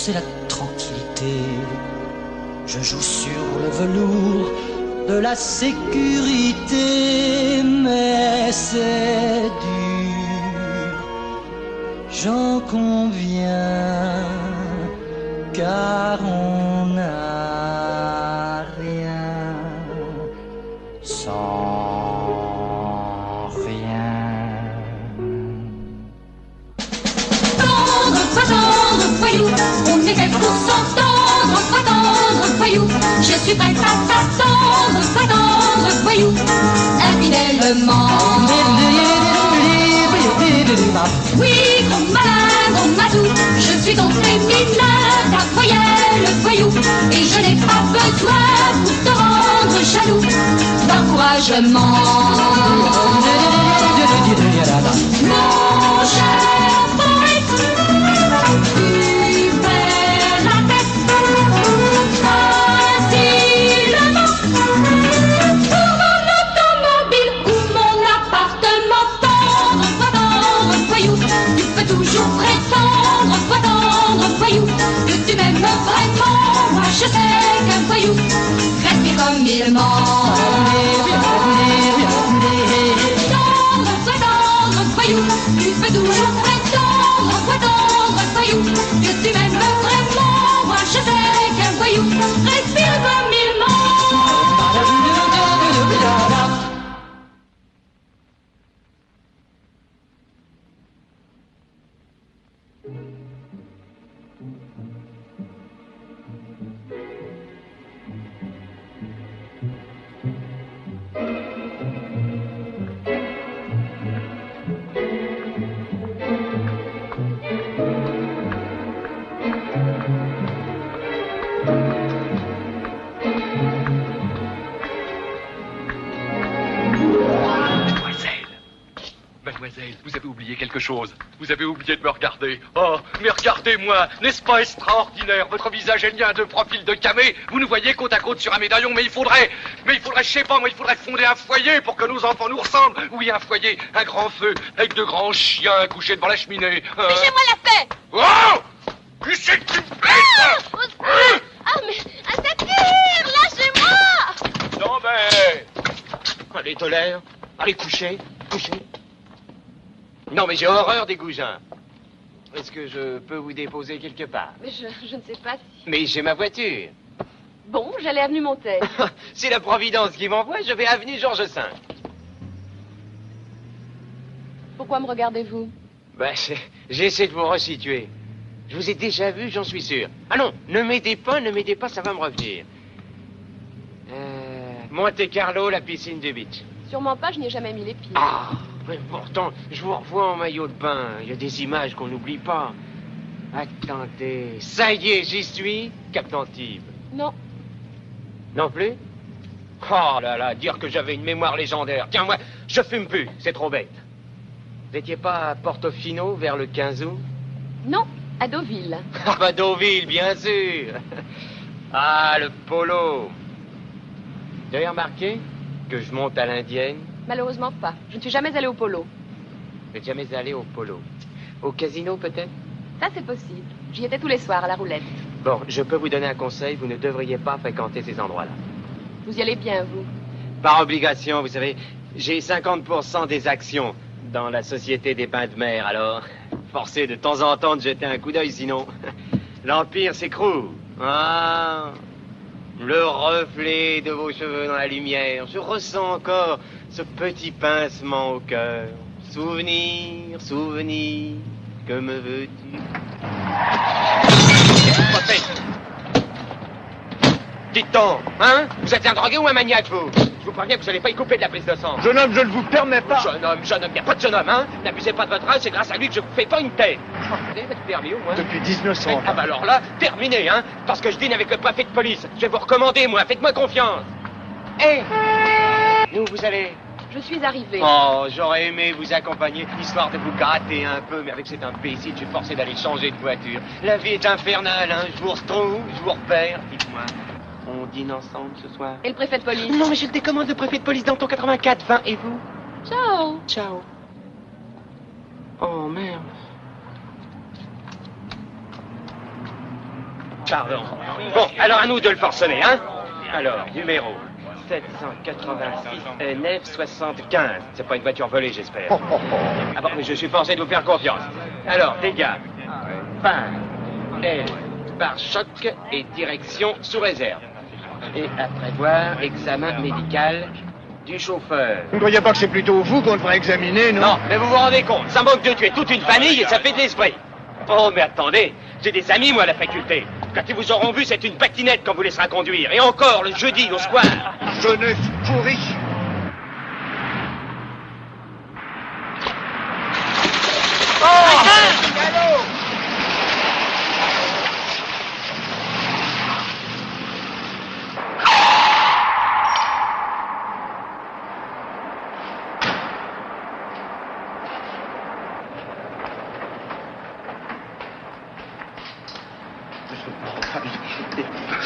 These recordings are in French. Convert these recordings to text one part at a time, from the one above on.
c'est la tranquillité. Je joue sur le velours de la sécurité, mais c'est dur, j'en conviens, car on n'a rien sans rien. Tendre, voyou, on est fait pour s'entendre, pas tendre, voyou. Je suis prête à t'attendre, pas tendre, voyou, infidèlement. Oui, gros malin, gros matou, je suis ton féminin, ta voyelle, voyou, et je n'ai pas besoin pour te rendre jaloux d'encouragement. Mon cher poète, tu fais la tête facilement pour mon automobile ou mon appartement. Tendre, voyou, tu peux toujours prétendre, voyou, que tu m'aimes vraiment. Moi je sais qu'un voyou respire comme il ment. Tendre, voyou, tu peux toujours prétendre, voyou, que tu m'aimes vraiment. Moi je sais qu'un voyou respire comme il ment. Mademoiselle, vous avez oublié quelque chose. Vous avez oublié de me regarder. Oh, mais regardez-moi, n'est-ce pas extraordinaire? Votre visage est lien de profil de camé. Vous nous voyez côte à côte sur un médaillon, mais il faudrait, je sais pas, moi, il faudrait fonder un foyer pour que nos enfants nous ressemblent. Oui, un foyer, un grand feu, avec de grands chiens couchés devant la cheminée. Lâchez-moi la paix! Oh! Qui c'est que tu me fais? Ah, mais un satyre! Lâchez-moi! Non, mais... Allez, tolère. Allez, couchez. Non, mais j'ai horreur des goujats. Est-ce que je peux vous déposer quelque part? Mais je ne sais pas si... Mais j'ai ma voiture. Bon, j'allais avenue Montaigne. C'est la Providence qui m'envoie, je vais avenue Georges V. Pourquoi me regardez-vous? Ben, j'essaie de vous resituer. Je vous ai déjà vu, j'en suis sûr. Ah non, ne m'aidez pas, ça va me revenir. Monte Carlo, la piscine du beach. Sûrement pas, je n'y ai jamais mis les pieds. Ah, mais pourtant, je vous revois en maillot de bain. Il y a des images qu'on n'oublie pas. Attendez, ça y est, j'y suis, Cap d'Antibes. Non. Non plus? Oh là là, dire que j'avais une mémoire légendaire. Tiens, moi, je fume plus, c'est trop bête. Vous n'étiez pas à Portofino, vers le 15 août? Non, à Deauville. Ah bah Deauville, bien sûr. Ah, le polo. Vous avez remarqué que je monte à l'indienne? Malheureusement pas. Je ne suis jamais allée au polo. Vous n'êtes jamais allé au polo? Au casino, peut-être? Ça, c'est possible. J'y étais tous les soirs à la roulette. Bon, je peux vous donner un conseil. Vous ne devriez pas fréquenter ces endroits-là. Vous y allez bien, vous? Par obligation, vous savez, j'ai 50% des actions dans la société des bains de mer, alors forcé de temps en temps de jeter un coup d'œil, sinon l'Empire s'écroule. Ah, le reflet de vos cheveux dans la lumière, je ressens encore ce petit pincement au cœur. Souvenir, souvenir, que me veux-tu? Qu'est-ce que vous faites? Dites donc, hein? Vous êtes un drogué ou un maniaque, vous? Je vous préviens que vous n'allez pas y couper de la prise de sang. Jeune homme, je ne vous permets pas. Jeune homme, il n'y a pas de jeune homme, hein? N'abusez pas de votre âge, c'est grâce à lui que je vous fais pas une tête. Vous avez votre permis au moins? Depuis 1900. Ah bah alors là, terminé, hein? Parce que je dîne avec le préfet de police. Je vais vous recommander, moi, faites-moi confiance. Hé! Nous, vous allez... Je suis arrivée. Oh, j'aurais aimé vous accompagner, histoire de vous gratter un peu, mais avec cet imbécile, je suis forcé d'aller changer de voiture. La vie est infernale, hein? Je vous retrouve, je vous repère, dites-moi. On dîne ensemble ce soir? Et le préfet de police? Non, mais je le décommande, le préfet de police dans ton 84, 20, et vous? Ciao. Ciao. Oh, merde. Pardon. Bon, alors à nous de le forcener, hein? Alors, numéro 786 NF75. C'est pas une voiture volée, j'espère. Ah bon, mais je suis forcé de vous faire confiance. Alors, dégâts. Fin. L. Pare-choc et direction sous réserve. Et à prévoir, examen médical du chauffeur. Vous ne croyez pas que c'est plutôt vous qu'on devrait examiner, non? Non, mais vous vous rendez compte, ça manque de tuer toute une famille et ça fait de l'esprit. Oh, mais attendez, j'ai des amis, moi, à la faculté. Quand ils vous auront vu, c'est une patinette qu'on vous laissera conduire. Et encore, le jeudi, au square. Jeunesse pourrie.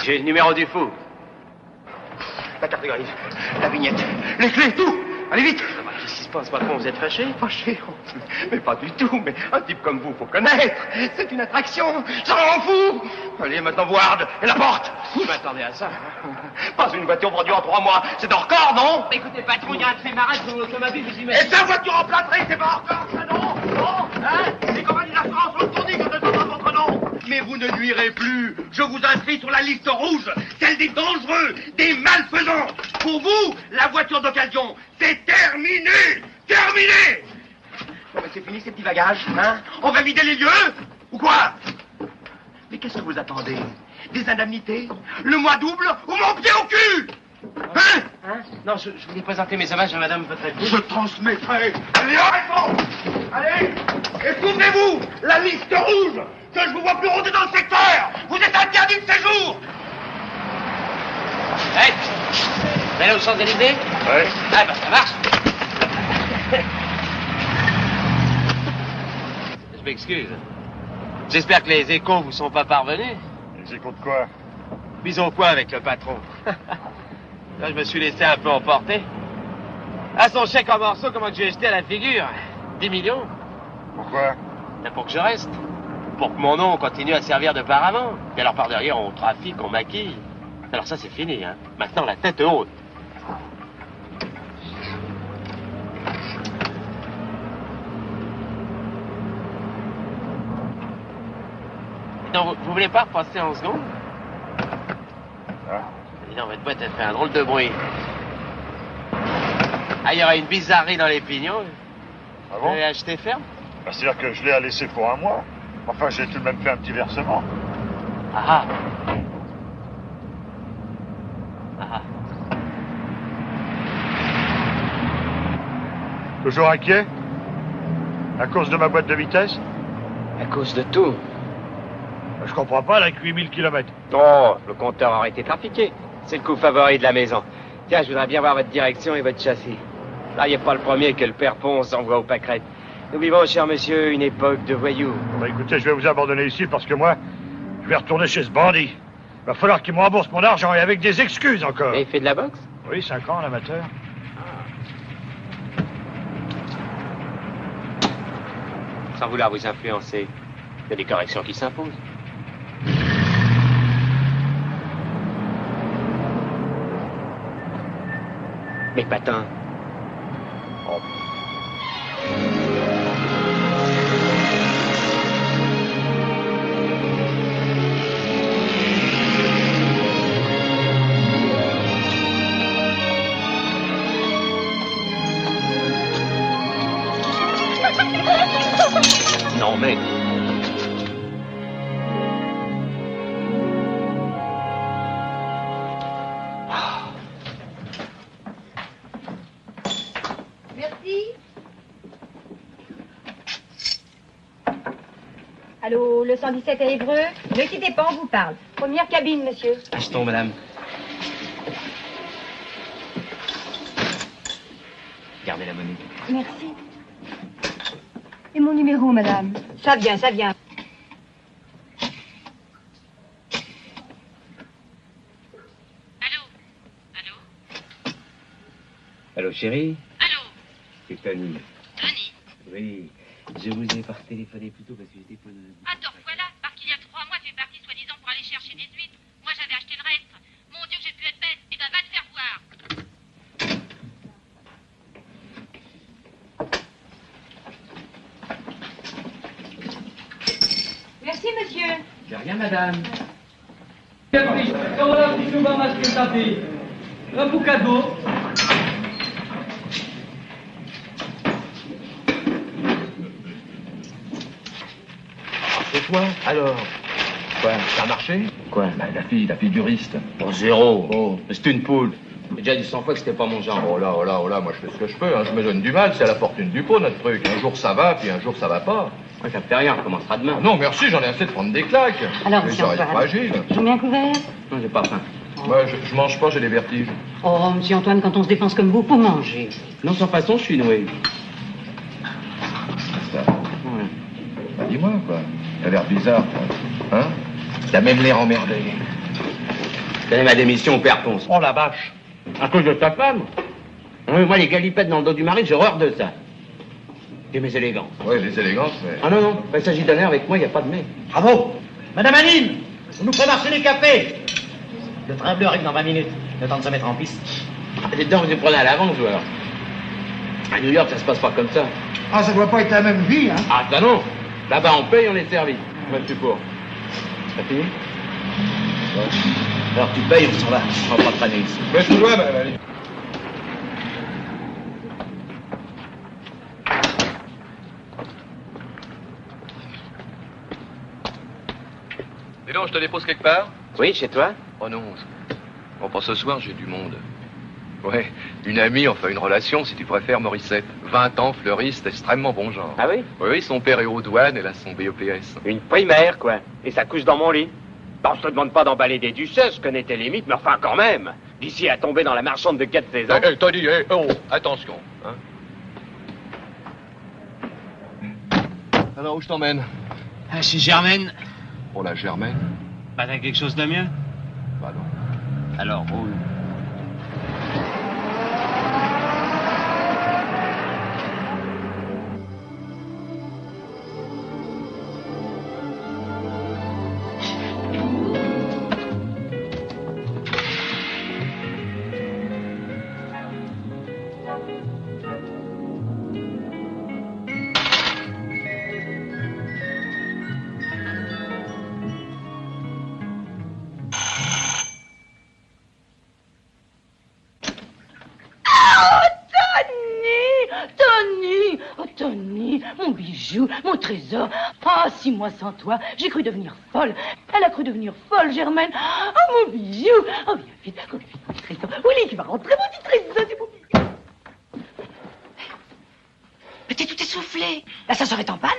J'ai le numéro du fou. La carte grise, la vignette, les clés, tout. Allez vite. Qu'est-ce qui se passe, patron? Vous êtes fâché? Fâché, mais pas du tout. Mais un type comme vous, faut connaître. C'est une attraction. Ça rend fou. Allez, maintenant, Ward, et la porte. Je m'attendais à ça. Pas une voiture vendue en 3 mois. C'est un record, non? Écoutez, patron, il y a un trémarrage sur l'automobile, vous Et imaginez? sa voiture en plâtré, c'est pas encore ça, non? Non? Hein? Les compagnies d'assurance ont tout dit que ce soit votre nom. Mais vous ne nuirez plus. Je vous inscris sur la liste rouge, celle des dangereux, des malfaisants. Pour vous, la voiture d'occasion, c'est terminé. Terminé. Bon, mais c'est fini ces petits bagages, hein? On va vider les lieux? Ou quoi? Mais qu'est-ce que vous attendez? Des indemnités? Le mois double ou mon pied au cul? Hein? Hein? Non, je voulais présenter mes hommages à madame votre épouse. Je transmettrai. Allez, arrêtons. Allez, et souvenez-vous, la liste rouge, que je vous vois plus rôder dans le secteur. Vous êtes interdit de séjour. Hey! Vous allez aux Champs-Élysées? Ouais. Ah bah ça marche. Je m'excuse. J'espère que les échos vous sont pas parvenus. Les échos de quoi? Mis au point avec le patron. Là, je me suis laissé un peu emporter. À son chèque en morceaux, comment j'ai jeté à la figure? 10 millions. Pourquoi? C'est pour que je reste. Pour que mon nom continue à servir de paravent. Et alors par derrière, on trafique, on maquille. Alors ça, c'est fini, hein. Maintenant, la tête haute. Non, vous voulez pas repasser en seconde? Ah. Dis donc, votre boîte, elle fait un drôle de bruit. Ah, il y aura une bizarrerie dans les pignons. Ah Vous bon? l'avez acheté ferme? Bah, c'est-à-dire que je l'ai à laisser pour un mois. Enfin, j'ai tout de même fait un petit versement. Ah ah. Ah. Toujours inquiet? À cause de ma boîte de vitesse? À cause de tout. Je comprends pas, avec 8000 km. Oh, le compteur aurait été trafiqué. C'est le coup favori de la maison. Tiens, je voudrais bien voir votre direction et votre châssis. Là, il n'est pas le premier que le père Ponce envoie au pâquerette. Nous vivons, cher monsieur, une époque de voyous. Bah, écoutez, je vais vous abandonner ici parce que moi, je vais retourner chez ce bandit. Il va falloir qu'il me rembourse mon argent et avec des excuses encore. Et il fait de la boxe? Oui, 5 ans, l'amateur. Sans vouloir vous influencer, il y a des corrections qui s'imposent. Mais patins. Oh. Non mais... Merci. Allô, le 117 à Évreux? Ne quittez pas, on vous parle. Première cabine, monsieur. Achetons, madame. Gardez la monnaie. Merci. Et mon numéro, madame? Ça vient, ça vient. Allô, chérie? Allô, C'est Tony. Tony. Oui, je vous ai pas téléphoné plus tôt parce que j'étais pas... Attends, voilà, parce qu'il y a 3 mois, tu es parti soi-disant pour aller chercher des Merci, monsieur. De rien, madame. Un beau cadeau. C'est toi, alors? Quoi? Ça a marché? Quoi? Bah, la fille du riste. Bon, zéro. Oh. C'est une poule. J'ai déjà dit 100 fois que c'était pas mon genre. Oh là, moi je fais ce que je peux, hein. Je me donne du mal, c'est à la fortune du pot, notre truc. Un jour ça va, puis un jour ça va pas. Ouais, ça me fait rien, on recommencera demain. Non, merci, j'en ai assez de prendre des claques. Alors, les monsieur oreilles Antoine, fragiles. je vous mets un couvert? Non, j'ai pas faim. Ouais, je mange pas, j'ai des vertiges. Oh, monsieur Antoine, quand on se dépense comme vous, pour manger. Non, sans façon, je suis noué. Ça. Ouais. Bah, dis-moi, quoi. T'as l'air bizarre, toi. Hein? T'as même l'air emmerdé. Je connais ma démission, père Ponce. Oh la vache. À cause de ta femme? Oui, moi, les galipettes dans le dos du mari, j'ai horreur de ça. Et mes élégances. Ouais, les élégances, mais... Ah non, il s'agit d'un air avec moi, il n'y a pas de mais. Bravo! Madame Aline, on nous fait marcher les cafés. Le train bleu arrive dans 20 minutes. Le temps de se mettre en piste. Les dents, vous les prenez à l'avance, ou alors? À New York, ça se passe pas comme ça. Ah, ça doit pas être la même vie, hein? Ah, ça non. Là-bas, on paye, on est servi. Moi, je suis pour. T'as fini? Ouais. Alors tu payes, on s'en va. On va pas traîner ici. Mais je dois, madame Aline. Dis donc, je te dépose quelque part? Oui, chez toi? Oh non. Bon, pour ce soir, j'ai du monde. Ouais, une amie, enfin une relation, si tu préfères, Morissette. 20 ans, fleuriste, extrêmement bon genre. Ah oui? Oui, son père est aux douanes, elle a son BEPS. Une primaire, quoi. Et ça couche dans mon lit. Bon, je te demande pas d'emballer des duchesses, je connais tes limites, mais enfin, quand même. D'ici à tomber dans la marchande de 4 saisons. T'as dit, oh, attention. Hein. Alors, où je t'emmène? Ah, chez Germaine. Pour la Germaine? Bah, t'as quelque chose de mieux? Bah non. Alors, roule. Mon bijou, mon trésor. Ah, 6 mois sans toi, j'ai cru devenir folle. Elle a cru devenir folle, Germaine. Oh, mon bijou. Oh, viens vite, oh, vite, mon petit trésor. Oui, tu vas rentrer, mon petit trésor, c'est mon bijou. Mais t'es tout essoufflé. L'ascenseur est en panne?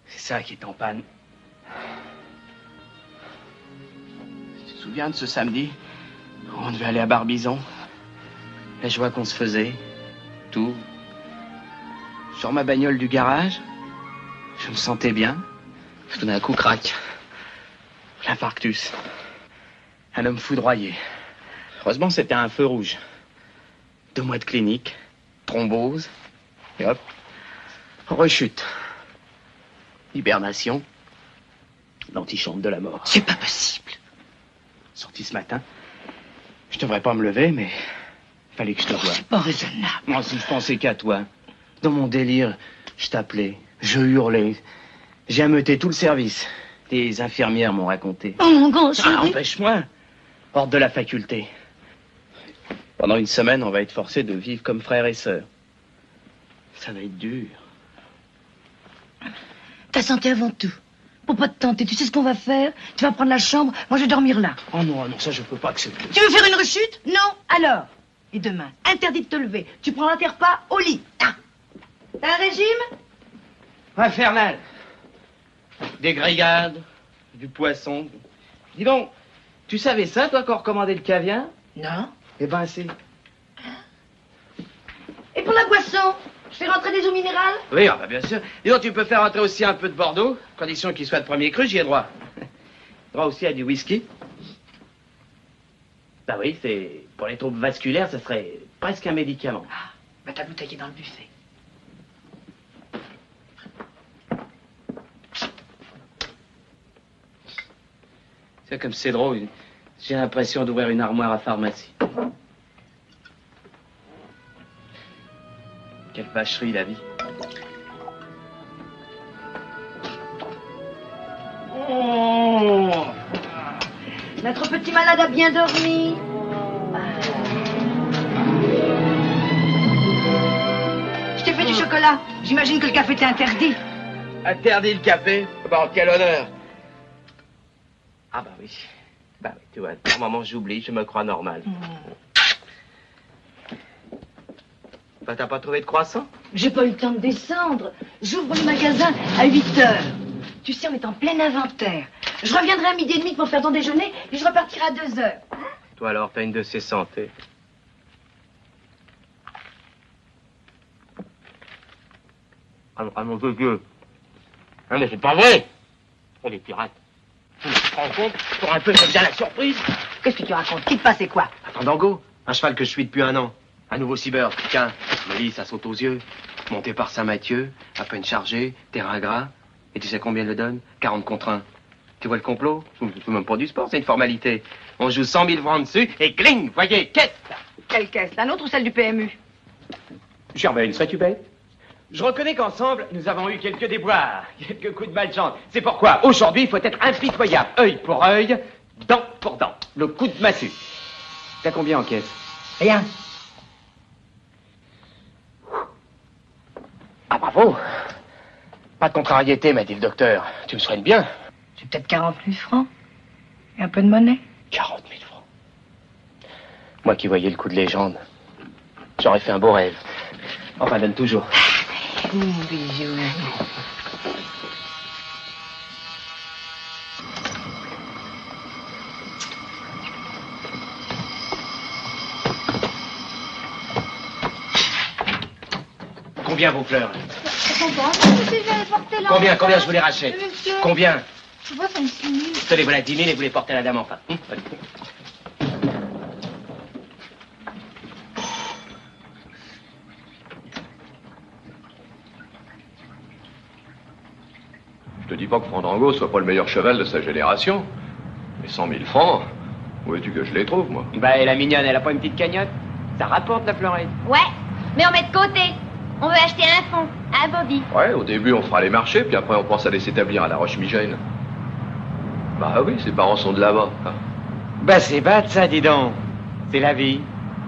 C'est ça qui est en panne. Tu te souviens de ce samedi? On devait aller à Barbizon. La joie qu'on se faisait. Tout. Sur ma bagnole du garage, je me sentais bien. Tout d'un coup, crac. L'infarctus. Un homme foudroyé. Heureusement, c'était un feu rouge. 2 mois de clinique, thrombose, et hop, rechute. Hibernation, l'antichambre de la mort. C'est pas possible. Sorti ce matin. Je devrais pas me lever, mais fallait que je te voie. C'est pas raisonnable. Moi, si je pensais qu'à toi. Dans mon délire, je t'appelais, je hurlais. J'ai ameuté tout le service. Les infirmières m'ont raconté. Oh, mon grand chéri. Ah, empêche-moi. Hors de la faculté. Pendant une semaine, on va être forcés de vivre comme frères et sœurs. Ça va être dur. Ta santé avant tout. Pour pas te tenter, tu sais ce qu'on va faire? Tu vas prendre la chambre, moi je vais dormir là. Oh non, ça je peux pas accepter. Tu veux faire une rechute? Non? Alors? Et demain, interdit de te lever. Tu prendras tes repas au lit. Ah. T'as un régime? Infernal. Des grillades, du poisson. Dis donc, tu savais ça, toi, qu'on recommandait le caviar? Non. Eh ben, c'est... Et pour la boisson? Je fais rentrer des eaux minérales? Oui, ah bah, bien sûr. Dis donc, tu peux faire entrer aussi un peu de Bordeaux, condition qu'il soit de premier cru, j'y ai droit. Droit aussi à du whisky. Bah oui, c'est... Pour les troubles vasculaires, ça serait presque un médicament. Ah, bah ta bouteille est dans le buffet. C'est comme c'est drôle. J'ai l'impression d'ouvrir une armoire à pharmacie. Quelle vacherie, la vie. Notre petit malade a bien dormi. Je t'ai fait du chocolat. J'imagine que le café t'est interdit. Interdit le café? Bon, quel honneur. Ah bah oui. Bah oui, tu vois, par moment j'oublie, je me crois normal. Bah t'as pas trouvé de croissant? J'ai pas eu le temps de descendre. J'ouvre le magasin à 8 heures. Tu sais, on est en plein inventaire. Je reviendrai à 12h30 pour faire ton déjeuner, puis je repartirai à 2 heures. Toi alors, t'as une de ces santé. Ah mon Dieu. Ah mais c'est pas vrai. On est pirates. Tu te rends compte? Pour un peu, c'est déjà la surprise. Qu'est-ce que tu racontes? Qui te passait quoi? Un Fandango, un cheval que je suis depuis 1 an. Un nouveau cyber. Tiens, je me lis, ça saute aux yeux. Monté par Saint-Mathieu, à peine chargé, terrain gras. Et tu sais combien il le donne? 40 contre 1. Tu vois le complot? C'est même pas du sport, c'est une formalité. On joue 100 000 francs dessus et cling, voyez, caisse. Quelle caisse? La nôtre ou celle du PMU? Germaine, serais-tu bête? Je reconnais qu'ensemble, nous avons eu quelques déboires, quelques coups de malchance. C'est pourquoi, aujourd'hui, il faut être impitoyable. Œil pour œil, dent pour dent. Le coup de massue. T'as combien en caisse? Rien. Ah, bravo. Pas de contrariété, m'a dit le docteur. Tu me soignes bien. J'ai peut-être 40 000 francs. Et un peu de monnaie. 40 000 francs. Moi qui voyais le coup de légende, j'aurais fait un beau rêve. Enfin, donne toujours. Bisous. Combien vos fleurs? Combien Combien je vous les rachète? Combien? Je vois 26 000. Tenez, voilà 10 000 et vous les portez à la dame enfin. Allez. Je te dis pas que Fandango soit pas le meilleur cheval de sa génération. Mais 100 000 francs, où veux-tu que je les trouve, moi? Bah, et la mignonne, elle a pas une petite cagnotte? Ça rapporte la fleurette. Ouais, mais on met de côté. On veut acheter un fonds, un Bobby. Ouais, au début, on fera les marchés, puis après, on pense aller s'établir à la Roche-Migène. Bah oui, ses parents sont de là-bas. Hein. Bah c'est bête ça, dis donc. C'est la vie.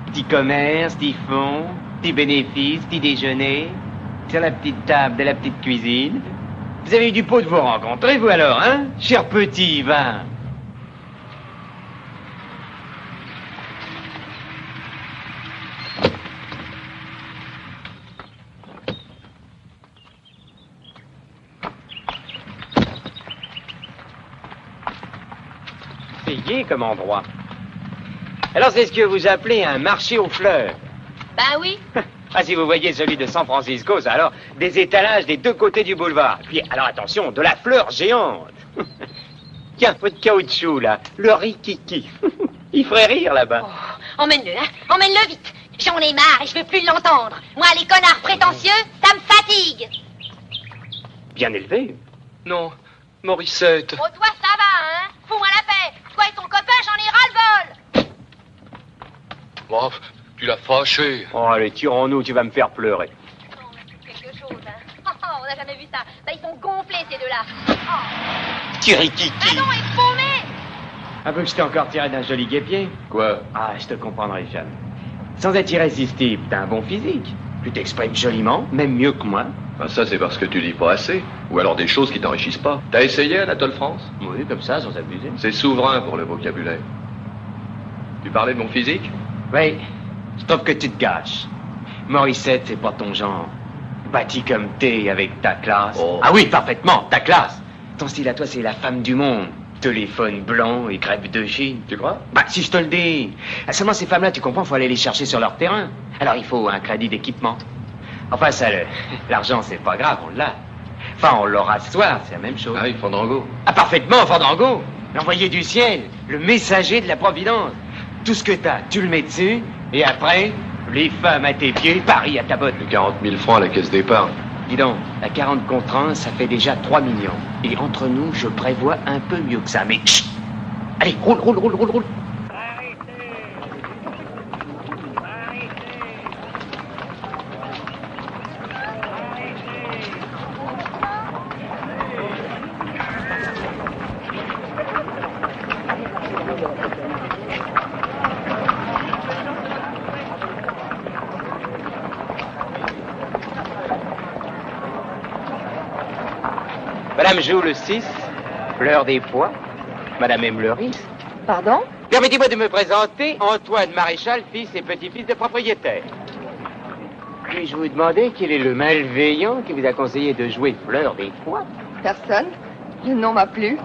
Petit commerce, petit fonds, petit bénéfice, petit déjeuner. Sur la petite table de la petite cuisine. Vous avez eu du pot de vous rencontrer, vous alors, hein? Cher petit, va. C'est gai comme endroit. Alors c'est ce que vous appelez un marché aux fleurs. Ben oui. Ah, si vous voyez celui de San Francisco, ça, alors, des étalages des 2 côtés du boulevard. Puis, alors attention, de la fleur géante. Tiens, un peu de caoutchouc, là. Le rikiki. Il ferait rire, là-bas. Oh, emmène-le, hein. Emmène-le vite. J'en ai marre et je veux plus l'entendre. Moi, les connards prétentieux, ça me fatigue. Bien élevé. Non, Morissette. Oh, toi, ça va, hein. Fous-moi la paix. Toi et ton copain, j'en ai ras-le-bol. Oh, tu l'as fâché. Oh, allez, tirons-nous, tu vas me faire pleurer. Non, mais c'est quelque chose, hein. Oh, on n'a jamais vu ça. Bah, ils sont gonflés, ces deux-là. Oh. Tirikiki. Ah non, et paumé. Un peu que je t'ai encore tiré d'un joli guépier. Quoi? Ah, je te comprendrai jamais. Sans être irrésistible, t'as un bon physique. Tu t'exprimes joliment, même mieux que moi. Ben ça, c'est parce que tu lis pas assez. Ou alors des choses qui t'enrichissent pas. T'as essayé Anatole France? Oui, comme ça, sans abuser. C'est souverain pour le vocabulaire. Tu parlais de mon physique? Oui, je trouve que tu te gâches. Morissette, c'est pas ton genre. Bâti comme t'es, avec ta classe. Oh. Ah oui, parfaitement, ta classe. Ton style à toi, c'est la femme du monde. Téléphone blanc et crêpes de Chine. Tu crois? Bah, si je te le dis. Ah, seulement ces femmes-là, tu comprends, faut aller les chercher sur leur terrain. Alors, il faut un crédit d'équipement. Enfin, ça, l'argent, c'est pas grave, on l'a. Enfin, on l'aura ce soir, c'est la même chose. Ah oui, Fandango. Ah, parfaitement, Fandango. L'envoyé du ciel, le messager de la Providence. Tout ce que t'as, tu le mets dessus, et après, les femmes à tes pieds, Paris à ta botte. Les 40 000 francs à la caisse d'épargne. Dis donc, à 40 contre 1, ça fait déjà 3 millions. Et entre nous, je prévois un peu mieux que ça, mais chut. Allez, roule, roule, roule, roule, roule. Madame joue le 6, fleur des pois. Madame aime le riz. Pardon? Permettez-moi de me présenter, Antoine Maréchal, fils et petit-fils de propriétaire. Puis-je vous demander quel est le malveillant qui vous a conseillé de jouer fleur des pois? Personne. Le nom m'a plu.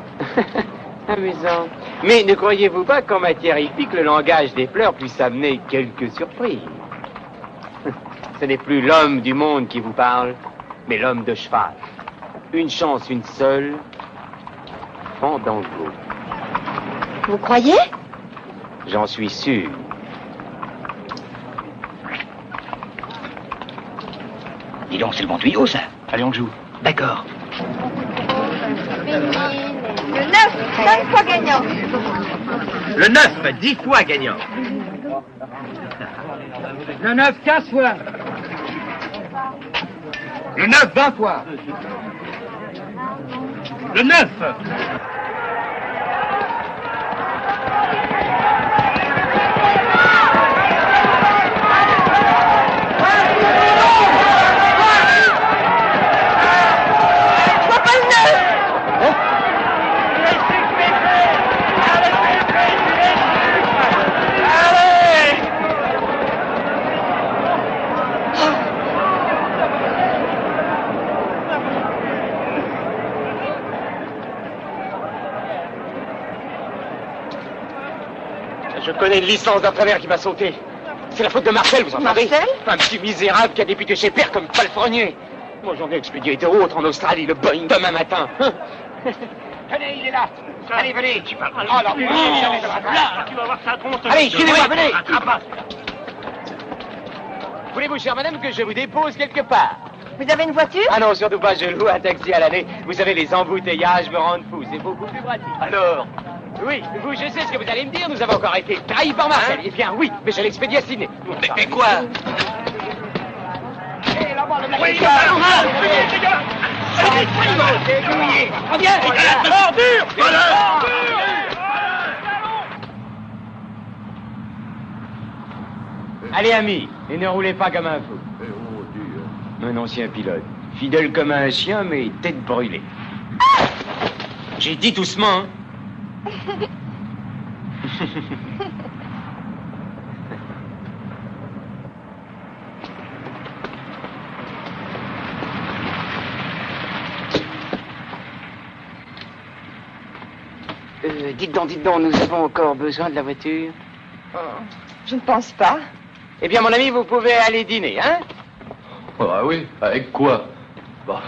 Amusant. Mais ne croyez-vous pas qu'en matière hippique, le langage des fleurs puisse amener quelques surprises? Ce n'est plus l'homme du monde qui vous parle, mais l'homme de cheval. Une chance, une seule. Fandango. Vous croyez? J'en suis sûr. Dis donc, c'est le bon tuyau, ça. Allez, on joue. D'accord. Le 9, 5 fois gagnant. Le 9, 10 fois gagnant. Le 9, 15 fois. Le 9, 20 fois. Le 9. Je connais une licence d'un travers qui m'a sauté. C'est la faute de Marcel, vous entendez? Marcel? Un petit misérable qui a débuté chez Père comme palefrenier. Moi, j'en ai expédié d'autres en Australie, le Boeing demain matin. Venez, il est là. Allez, venez. Tu vas pas Oh, non, là, tu vas voir sa tronche. Allez, suivez-moi, venez. Attrape. Voulez-vous, chère madame, que je vous dépose quelque part? Vous avez une voiture? Ah non, surtout pas, je loue un taxi à l'année. Vous savez, les embouteillages me rendent fou, c'est beaucoup plus pratique. Alors? Oui, vous, je sais ce que vous allez me dire, nous avons encore été trahis par Marcel. Eh bien, oui, mais je l'expédie à Sydney. Mais quoi? Oui, allez, amis, et ne roulez pas comme un fou. Un ancien pilote, fidèle comme un chien, mais tête brûlée. J'ai dit doucement, hein. Dites donc, nous avons encore besoin de la voiture? Oh, je ne pense pas. Eh bien, mon ami, vous pouvez aller dîner, hein? Ah oui, avec quoi? Bah.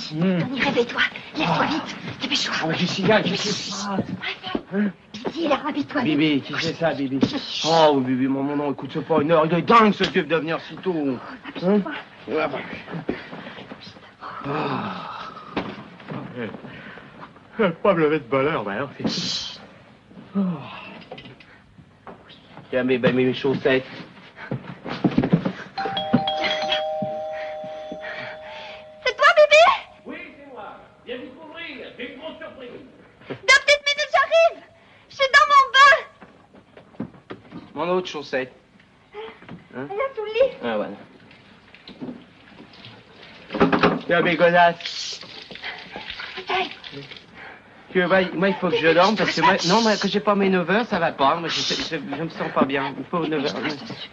Tony, réveille-toi. Lève-toi vite. Dépêche-toi. Oh, j'y signale, Bibi, là, habille-toi. Bibi, qui c'est ça, Bibi? Oh, Bibi, non, écoute, c'est pas une heure. Il est dingue, ce type, de venir si tôt. Hein? Ouais, Je vais pas me lever de bonne heure, mais alors, c'est... Tiens, mes chaussettes. C'est toi, Bibi? Oui, c'est moi. Viens vous couvrir. J'ai une grosse surprise. 2 petites minutes, j'arrive. Je suis dans mon bain. Mon autre chaussette. Elle est sous le lit. Ah, voilà. Tiens, mes godasses. Moi, il faut que je dorme parce que moi, non, moi, que j'ai pas mes 9 heures, ça va pas. Moi, je me sens pas bien. Il faut 9 heures.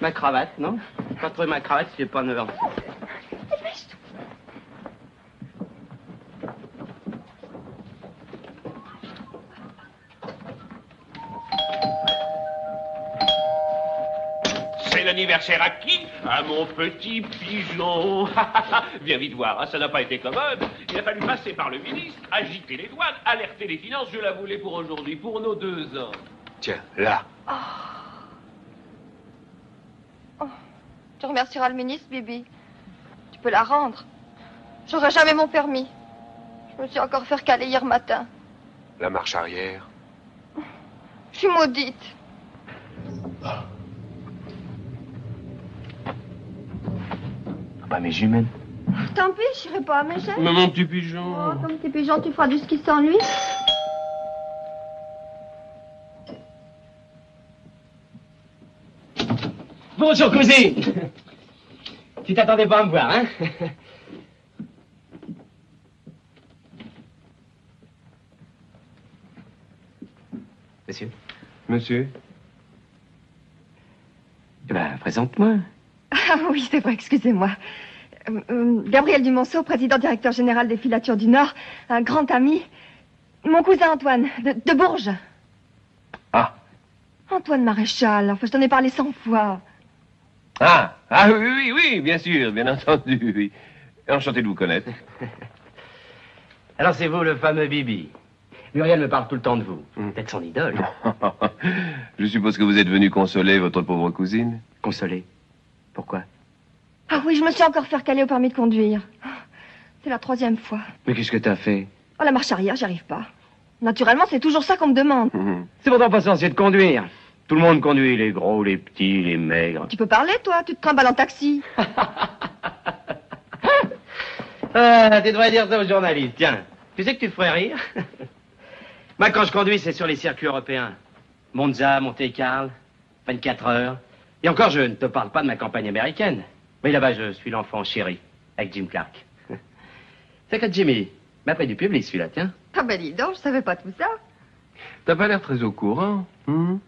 Ma cravate, non? Pas trouver ma cravate si j'ai pas 9 heures. C'est l'anniversaire à qui? À mon petit pigeon. Viens vite voir, hein, ça n'a pas été commode. Il a fallu passer par le ministre, agiter les douanes, alerter les finances. Je la voulais pour aujourd'hui, pour nos 2 ans. Tiens, là. Tu remercieras le ministre, Bibi. Tu peux la rendre. J'aurai jamais mon permis. Je me suis encore fait recaler hier matin. La marche arrière. Je suis maudite. Pas mes jumelles. Tant pis, j'irai pas à mes jeunes. Mais mon petit pigeon. Oh, ton petit pigeon, tu feras du ski sans lui. Bonjour, cousine. Tu t'attendais pas à me voir, hein? Monsieur? Monsieur? Eh ben, présente-moi. Ah oui, c'est vrai, excusez-moi. Gabriel Dumonceau, président directeur général des Filatures du Nord, un grand ami. Mon cousin Antoine, de Bourges. Ah. Antoine Maréchal, enfin, je t'en ai parlé 100 fois. Ah oui, bien sûr, bien entendu, oui. Enchanté de vous connaître. Alors, c'est vous, le fameux Bibi. Muriel me parle tout le temps de vous. Peut-être son idole. Je suppose que vous êtes venu consoler votre pauvre cousine. Consoler? Pourquoi? Ah oui, je me suis encore fait caler au permis de conduire. C'est la 3e fois. Mais qu'est-ce que t'as fait? Oh, la marche arrière, j'y arrive pas. Naturellement, c'est toujours ça qu'on me demande. C'est pourtant pas censé de conduire. Tout le monde conduit, les gros, les petits, les maigres. Tu peux parler, toi? Tu te trimbales en taxi. Tu devrais dire ça aux journalistes. Tiens, tu sais que tu ferais rire? Moi, quand je conduis, c'est sur les circuits européens. Monza, Monte-Carlo, 24 heures. Et encore, je ne te parle pas de ma campagne américaine. Mais là-bas, je suis l'enfant chéri, avec Jim Clark. C'est que Jimmy m'a pris du public, celui-là, tiens. Ah ben dis donc, je savais pas tout ça. T'as pas l'air très au courant. On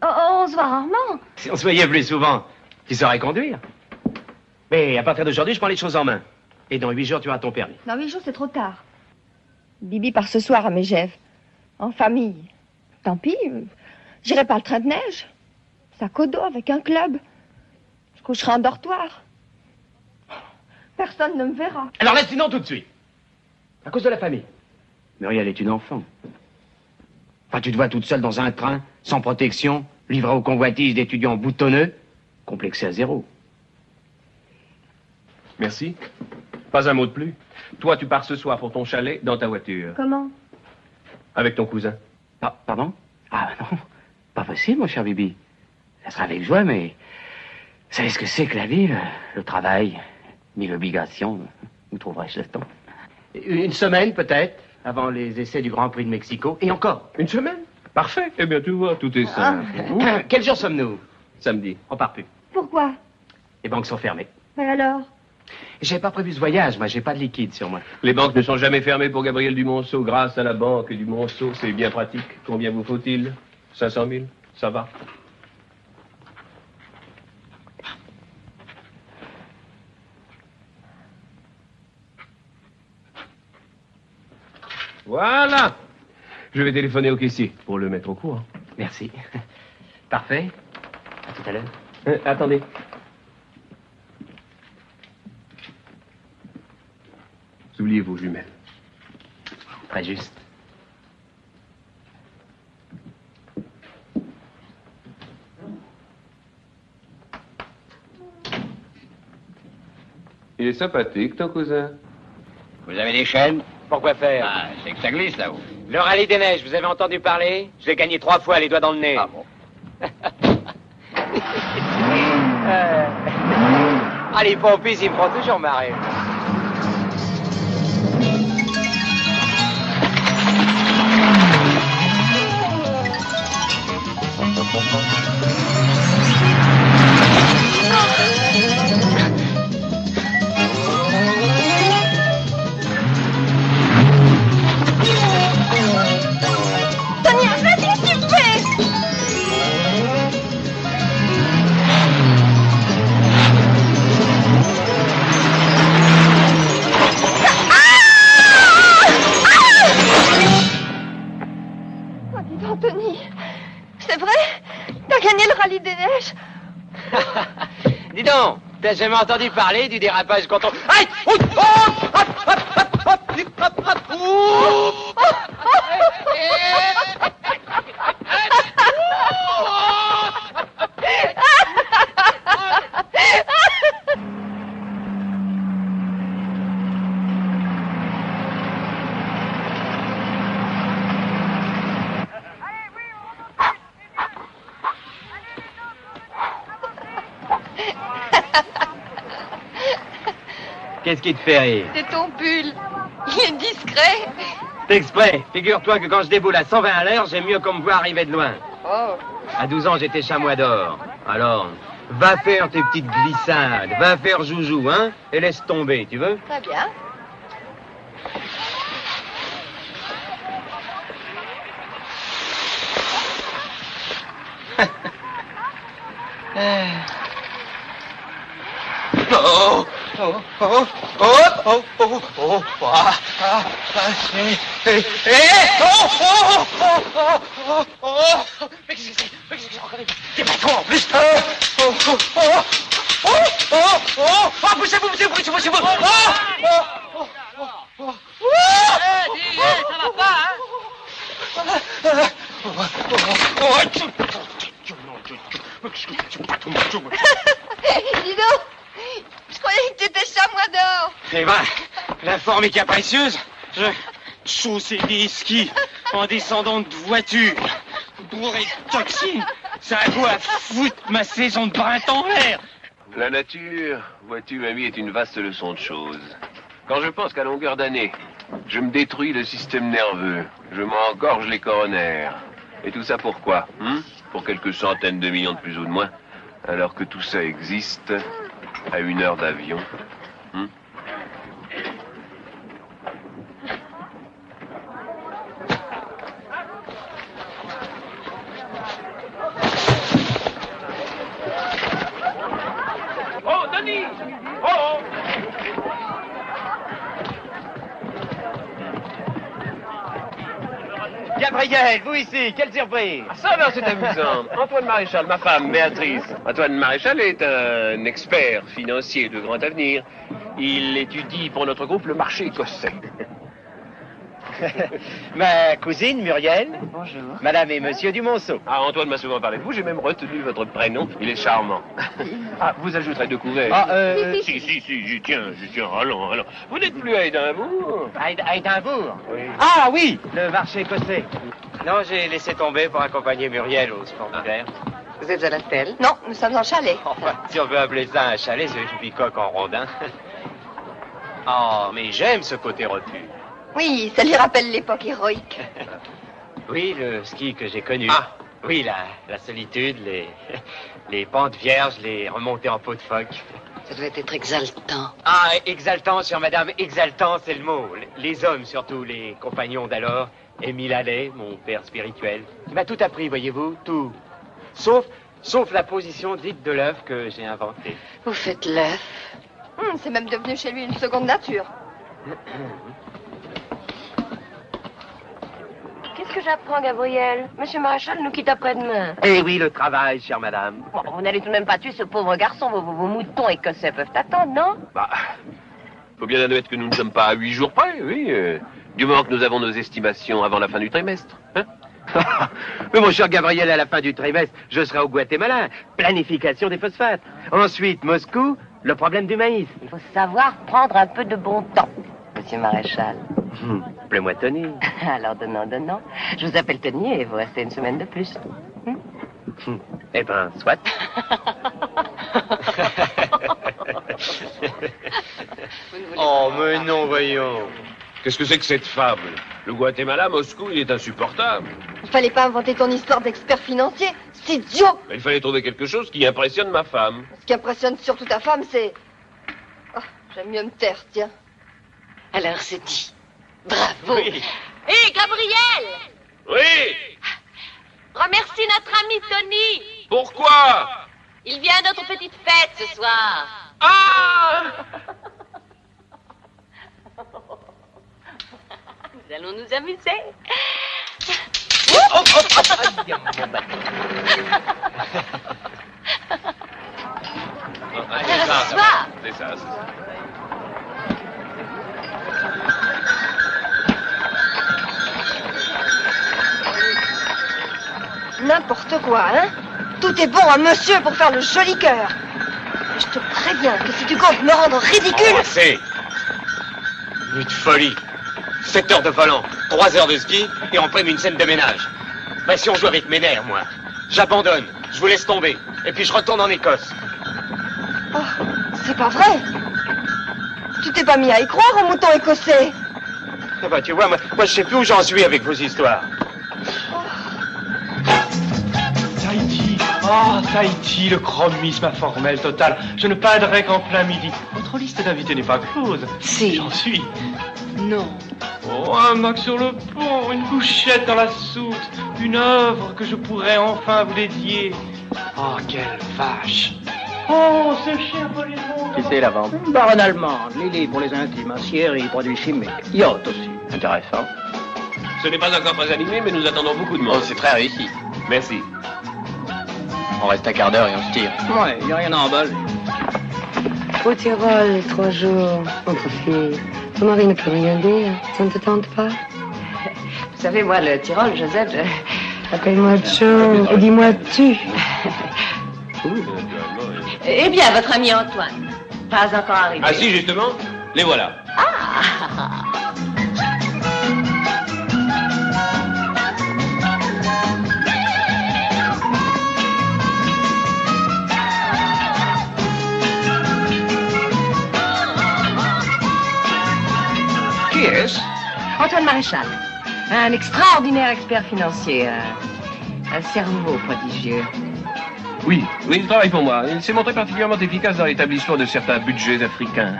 se voit rarement. Si on se voyait plus souvent, tu saurais conduire. Mais à partir d'aujourd'hui, je prends les choses en main. Et dans 8 jours, tu auras ton permis. Dans 8 jours, c'est trop tard. Bibi part ce soir à Megève. En famille. Tant pis, j'irai pas le train de neige. Sac au dos avec un club. Je coucherai en dortoir. Personne ne me verra. Alors laisse sinon tout de suite. À cause de la famille. Muriel est une enfant. Enfin, tu te vois toute seule dans un train, sans protection, livrée aux convoitises d'étudiants boutonneux, complexés à zéro. Merci. Pas un mot de plus. Toi, tu pars ce soir pour ton chalet dans ta voiture. Comment? Avec ton cousin. Ah, pardon? Ah, non. Pas possible, mon cher Bibi. Ça sera avec joie, mais... Vous savez ce que c'est que la vie, le travail, mille obligations. Où trouverai-je le temps? Une semaine, peut-être, avant les essais du Grand Prix de Mexico. Et encore. Une semaine? Parfait. Eh bien, tu vois, tout est simple. Quel jour sommes-nous? Samedi. On part plus. Pourquoi? Les banques sont fermées. Mais alors? J'ai pas prévu ce voyage, moi, j'ai pas de liquide sur moi. Les banques ne sont jamais fermées pour Gabriel Dumonceau. Grâce à la banque Dumonceau, c'est bien pratique. Combien vous faut-il? 500 000? Ça va. Voilà. Je vais téléphoner au caissier pour le mettre au courant. Merci. Parfait. À tout à l'heure. Attendez. Oubliez vos jumelles. Très juste. Il est sympathique, ton cousin. Vous avez des chaînes? Pourquoi faire? Ah, c'est que ça glisse là-haut. Le rallye des neiges, vous avez entendu parler? Je l'ai gagné 3 fois, les doigts dans le nez. Ah bon? Ah, les pompistes, ils me font toujours marrer. Tony, arrête, qu'est-ce que tu fais? Oh, dis donc, Tony, c'est vrai? T'as gagné le rallye des neiges? Dis donc, t'as jamais entendu parler du dérapage quand on... Aïe! Oh! Hop! Hop! Hop! Hop! Hop! Hop! Ouh! Qu'est-ce qui te fait rire? C'est ton pull. Il est discret. C'est exprès. Figure-toi que quand je déboule à 120 à l'heure, j'aime mieux qu'on me voit arriver de loin. Oh. À 12 ans, j'étais chamois d'or. Alors, va faire tes petites glissades, va faire joujou, hein, et laisse tomber, tu veux? Très bien. Oh, oh, oh, oh, oh, oh, oh, ah, ah, eh, oh, oh, oh, oh, oh, oh, mais qu'est-ce que c'est? T'es pas con en plus. Oh, oh, oh, oh, oh, oh, oh, oh, poussez-vous, poussez-vous, oh, oh, oh, oh, oh, Ça va pas, Dis donc, je croyais que t'étais chamois d'or. Eh ben, la forme est capricieuse. Je chausse des skis en descendant de voiture, bourré de toxines. Ça a quoi à foutre ma saison de printemps vert? La nature, vois-tu, ami, est une vaste leçon de choses. Quand je pense qu'à longueur d'année, je me détruis le système nerveux, je m'engorge les coronaires. Et tout ça pourquoi? Pour quelques centaines de millions de plus ou de moins, alors que tout ça existe à 1 heure d'avion. oh, Denis, oh. Gabriel, vous ici, quelle surprise! Ça, alors, c'est amusant. Antoine Maréchal, ma femme, Béatrice. Antoine Maréchal est un expert financier de grand avenir. Il étudie pour notre groupe le marché écossais. Ma cousine Muriel. Bonjour. Madame et Monsieur Dumonceau. Ah, Antoine m'a souvent parlé de vous, j'ai même retenu votre prénom. Il est charmant. Ah, vous ajouterez 2 couverts. Ah, Si, j'y tiens, allons. Vous n'êtes plus à Édimbourg? À Édimbourg? Oui. Ah oui, le marché écossais. Non, j'ai laissé tomber pour accompagner Muriel au sport d'hiver. Vous êtes à l'hôtel? Non, nous sommes en chalet. Enfin, si on veut appeler ça un chalet, c'est une bicoque en rondin. Oh, mais j'aime ce côté repu. Oui, ça lui rappelle l'époque héroïque. Oui, le ski que j'ai connu. Ah. Oui, la solitude, les pentes vierges, les remontées en peau de phoque. Ça devait être exaltant. Ah, exaltant, sur madame, exaltant, c'est le mot. Les hommes, surtout, les compagnons d'alors. Émile Allais, mon père spirituel. Il m'a tout appris, voyez-vous, tout. Sauf la position dite de l'œuf que j'ai inventée. Vous faites l'œuf. C'est même devenu chez lui une seconde nature. Qu'est-ce que j'apprends, Gabriel? Monsieur Maréchal nous quitte après-demain. Eh oui, le travail, chère madame. Bon, vous n'allez tout de même pas tuer ce pauvre garçon. Vos moutons écossais peuvent attendre, non? Bah, faut bien admettre que nous ne sommes pas à 8 jours près, oui. Du moment que nous avons nos estimations avant la fin du trimestre. Hein? Mais mon cher Gabriel, à la fin du trimestre, je serai au Guatemala. Planification des phosphates. Ensuite, Moscou, le problème du maïs. Il faut savoir prendre un peu de bon temps, Monsieur Maréchal. Appelez-moi Tony. Alors, donnant. Je vous appelle Tony et vous restez une semaine de plus. Eh ben, soit. Oh, mais non, voyons. Qu'est-ce que c'est que cette fable? Le Guatemala, Moscou, il est insupportable. Il fallait pas inventer ton histoire d'expert financier. C'est idiot. Il fallait trouver quelque chose qui impressionne ma femme. Ce qui impressionne surtout ta femme, c'est... Oh, j'aime mieux me taire, tiens. Alors, c'est dit. Bravo. Oui. Hé, Gabriel! Oui. Remercie notre ami Tony. Pourquoi? Il vient à notre petite fête ce soir. Ah! Nous allons nous amuser. C'est ça. N'importe quoi, hein? Tout est bon à monsieur pour faire le joli cœur. Je te préviens que si tu comptes me rendre ridicule... Oh, c'est... Une folie. 7 heures de volant, 3 heures de ski, et en prime une scène de ménage. Bah, si on joue avec mes nerfs, moi. J'abandonne, je vous laisse tomber, et puis je retourne en Écosse. Oh, c'est pas vrai. Tu t'es pas mis à y croire au mouton écossais? Ah bah, tu vois, moi je sais plus où j'en suis avec vos histoires. Tahiti. Ah, Tahiti, le chromisme informel total. Je ne padarai qu'en plein midi. Votre liste d'invités n'est pas close. Si. J'en suis. Non. Oh, un moc sur le pont, une bouchette dans la soute, une œuvre que je pourrais enfin vous dédier. Oh, quelle vache. Oh, ce chien polygon. Qui c'est la vente? Baronne allemande, Lily pour les intimes, Sierry, produits chimiques. Yacht aussi. Intéressant. Ce n'est pas encore très animé, mais nous attendons beaucoup de monde. Oh, c'est très réussi. Merci. On reste un quart d'heure et on se tire. Ouais, y a rien à emballer. Au Tyrol, 3 jours, entre filles. Ton mari ne peut rien dire, ça ne te tente pas? Vous savez, moi, le Tyrol, Joseph, Appelle-moi Joe et dis-moi tu. Eh bien, votre ami Antoine, pas encore arrivé. Ah si, justement, les voilà. Ah. Qui est-ce? Antoine Maréchal, un extraordinaire expert financier, un cerveau prodigieux. Oui, il travaille pour moi. Il s'est montré particulièrement efficace dans l'établissement de certains budgets africains.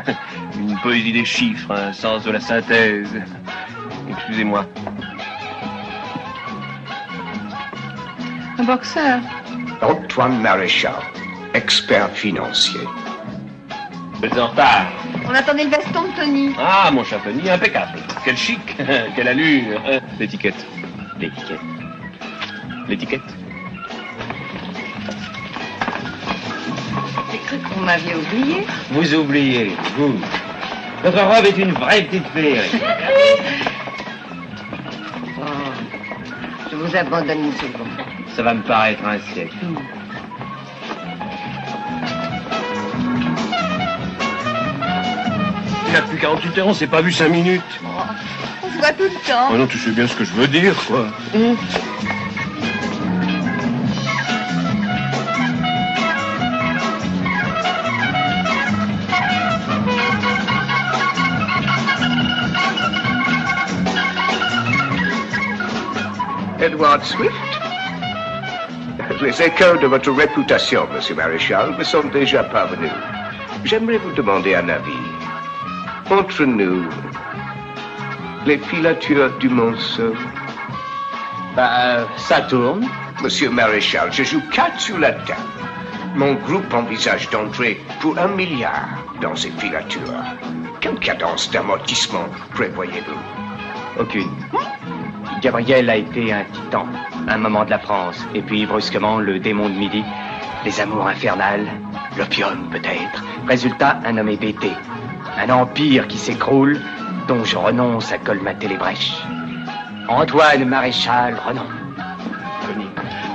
Une poésie des chiffres, un sens de la synthèse. Excusez-moi. Un boxeur. Antoine Maréchal, expert financier. Vous êtes en retard. On attendait le veston de Tony. Ah, mon cher Tony, impeccable. Quel chic, quelle allure. L'étiquette. L'étiquette. L'étiquette. J'ai cru que vous m'aviez oublié. Vous oubliez, vous. Votre robe est une vraie petite féerie. Oh, je vous abandonne une seconde. Ça va me paraître un siècle. Il a plus 48 heures, on s'est pas vu 5 minutes. On se voit tout le temps. Oh non, tu sais bien ce que je veux dire, quoi. Edward Swift? Les échos de votre réputation, Monsieur Maréchal, me sont déjà parvenus. J'aimerais vous demander un avis. Entre nous, les filatures du Monceau. Ça tourne. Monsieur Maréchal, je joue 4 sur la table. Mon groupe envisage d'entrer pour 1 milliard dans ces filatures. Quelle cadence d'amortissement prévoyez-vous? Aucune. Gabriel a été un titan, un moment de la France, et puis brusquement le démon de midi, les amours infernales, l'opium peut-être. Résultat, un homme hébété, un empire qui s'écroule, dont je renonce à colmater les brèches. Antoine Maréchal renonce. Tony,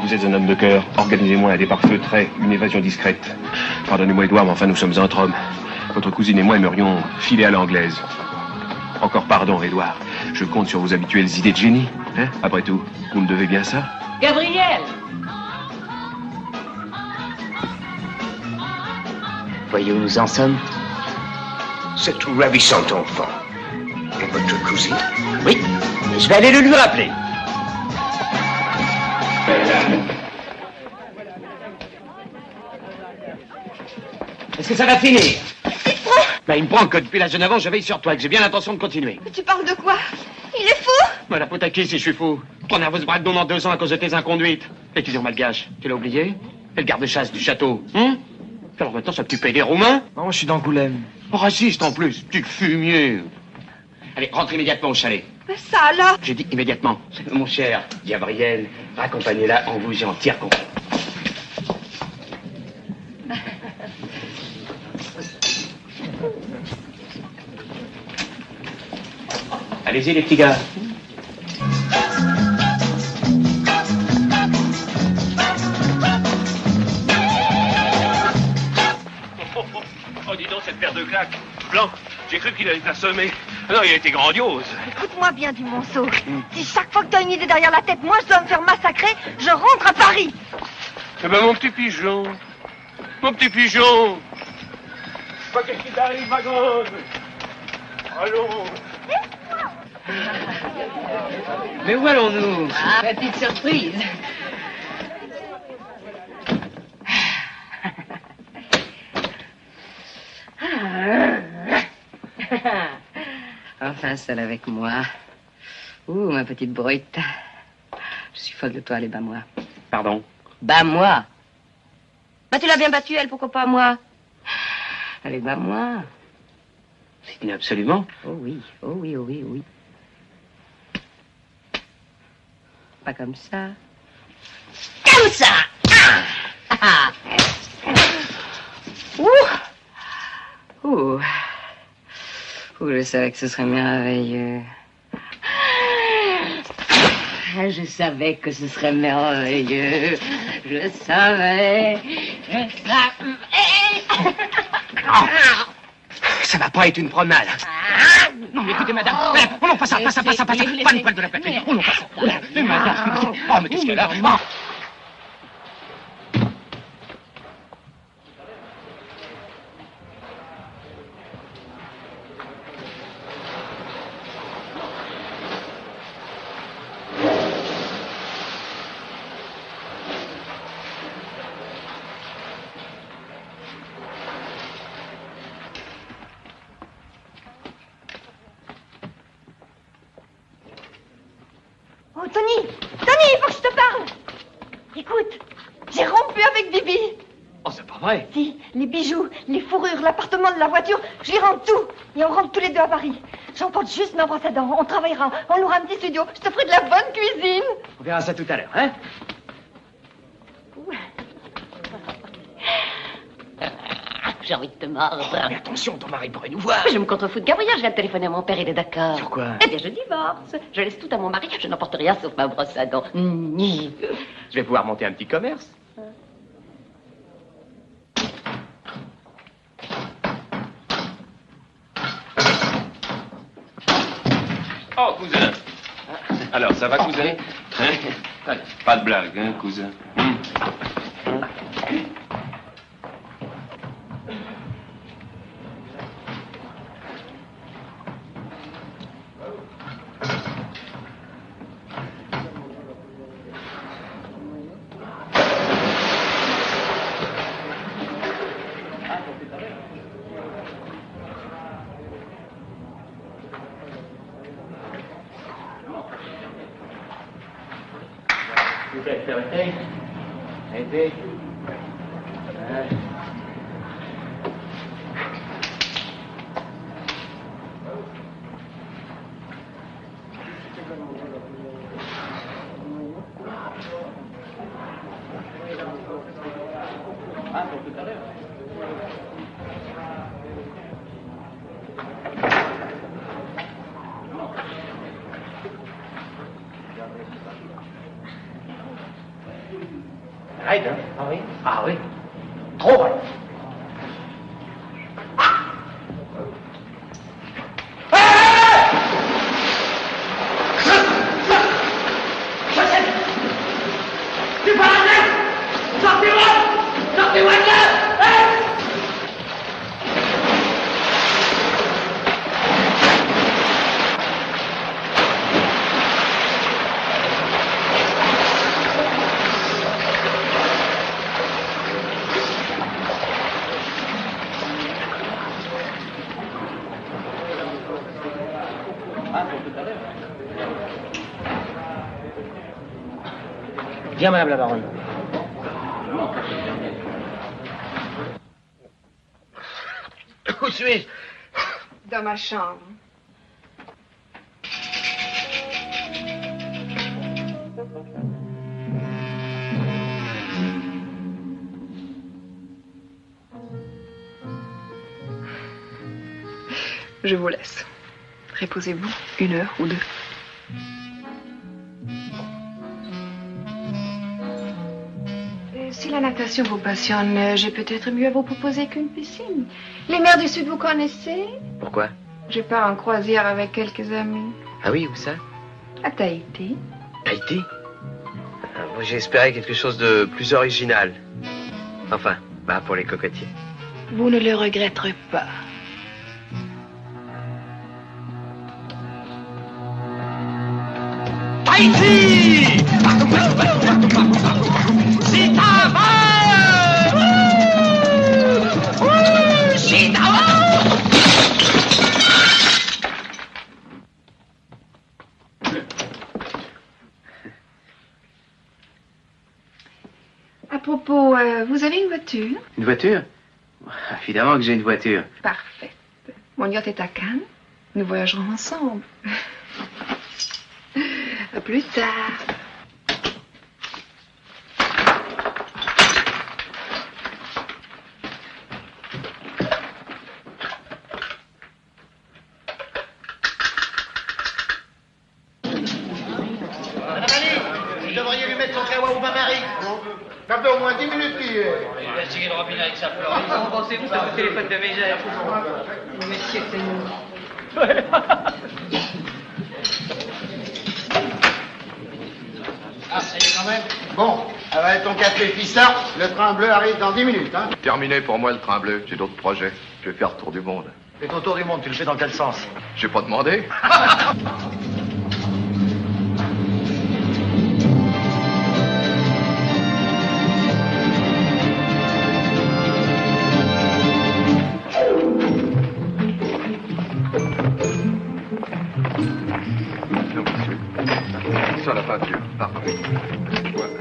vous êtes un homme de cœur. Organisez-moi un départ feutré, une évasion discrète. Pardonnez-moi, Edouard, mais enfin, nous sommes entre hommes. Votre cousine et moi aimerions filer à l'anglaise. Encore pardon, Edouard. Je compte sur vos habituelles idées de génie. Hein? Après tout, vous me devez bien ça. Gabriel! Voyez où nous en sommes? C'est un ravissant enfant. Et votre cousine? Oui, je vais aller le lui rappeler. Est-ce que ça va finir? Il me prend que depuis la jeune avant, je veille sur toi, que j'ai bien l'intention de continuer. Tu parles de quoi? Il est fou? La faute à qui si je suis fou? Ton nerveuse braque dans 2 ans à cause de tes inconduites. L'écuyer malgache, tu l'as oublié? Et le garde-chasse du château, Alors maintenant, ça tu payes des Roumains? Non, je suis d'Angoulême. Raciste en plus, petit fumier. Allez, rentre immédiatement au chalet. Mais ça alors? J'ai dit immédiatement. Mon cher Gabriel, raccompagnez-la en vous en tire compte. Allez-y, les petits gars. Oh, dis donc, cette paire de claques. Blanc, j'ai cru qu'il allait t'assommer. Non, il a été grandiose. Écoute-moi bien du Monceau. Si chaque fois que t'as une idée derrière la tête, moi je dois me faire massacrer, je rentre à Paris. Eh ben, mon petit pigeon. Mon petit pigeon. Qu'est-ce qui t'arrive, ma grande? Allons. Mais où allons-nous? Ah, petite surprise. Enfin, seule avec moi. Ouh, ma petite brute. Je suis folle de toi, allez, bats-moi. Pardon? Bats-moi. Bah, tu l'as bien battue, elle, pourquoi pas moi? Allez, bats-moi. Sidney, absolument. Oh oui, oh oui, oh oui, oh oui. Pas comme ça. Comme ça! Ah! Ouh! Ouh! Ouh, je savais que ce serait merveilleux. Je savais que ce serait merveilleux. Je savais. Ça va pas être une promenade. Non, mais écoutez, madame. Oh non, pas ça. Pas une poêle de la plate. Oh non, pas ça. Oh, mais madame. Oh, mais qu'est-ce qu'elle a? Oh, Tony! Tony, il faut que je te parle! Écoute, j'ai rompu avec Bibi. Oh, c'est pas vrai. Si, les bijoux, les fourrures, l'appartement de la voiture, j'y rentre tout. Et on rentre tous les deux à Paris. J'emporte juste ma brosse à dents, on travaillera, on louera un petit studio, je te ferai de la bonne cuisine. On verra ça tout à l'heure, hein? J'ai envie de te mordre. Mais attention, ton mari pourrait nous voir. Je me contrefous de Gabriel, je viens de téléphoner à mon père, il est d'accord. Sur quoi? Eh bien, je divorce. Je laisse tout à mon mari, je n'emporte rien sauf ma brosse à dents. Je vais pouvoir monter un petit commerce. Oh, cousin. Alors, ça va, cousin? Hein? Pas de blague, hein, cousin? Arrêtez. Arrête, hein? Ah oui? Ah oui. Trop vrai. Sortez-moi de là! Viens, madame la baronne. Où suis-je? Dans ma chambre. Je vous laisse. Reposez-vous 1 heure ou 2. Si la natation vous passionne, j'ai peut-être mieux à vous proposer qu'une piscine. Les mers du Sud, vous connaissez? Pourquoi? Je pars en croisière avec quelques amis. Ah oui, où ça? À Tahiti. Tahiti? Moi, j'ai espéré quelque chose de plus original. Enfin, pour les cocotiers. Vous ne le regretterez pas. Haïti! Chitawa! Chitawa! À propos, vous avez une voiture? Une voiture? Évidemment que j'ai une voiture. Parfait. Mon yacht est à Cannes. Nous voyagerons ensemble. À plus tard. Vous devriez lui mettre son kawa au bain-marie. Ça fait au moins 10 minutes qu'il est. Il va tirer le robinet avec sa fleur. Comment pensez-vous ça au téléphone de Mégère? Monsieur, c'est nous. Ah, ça y est quand même. Bon, avale ton café, fissard. Le train bleu arrive dans 10 minutes, hein. Terminé pour moi le train bleu. J'ai d'autres projets. Je vais faire le tour du monde. Et ton tour du monde, tu le fais dans quel sens? J'ai pas demandé. Sur la peinture, parfait. Voilà.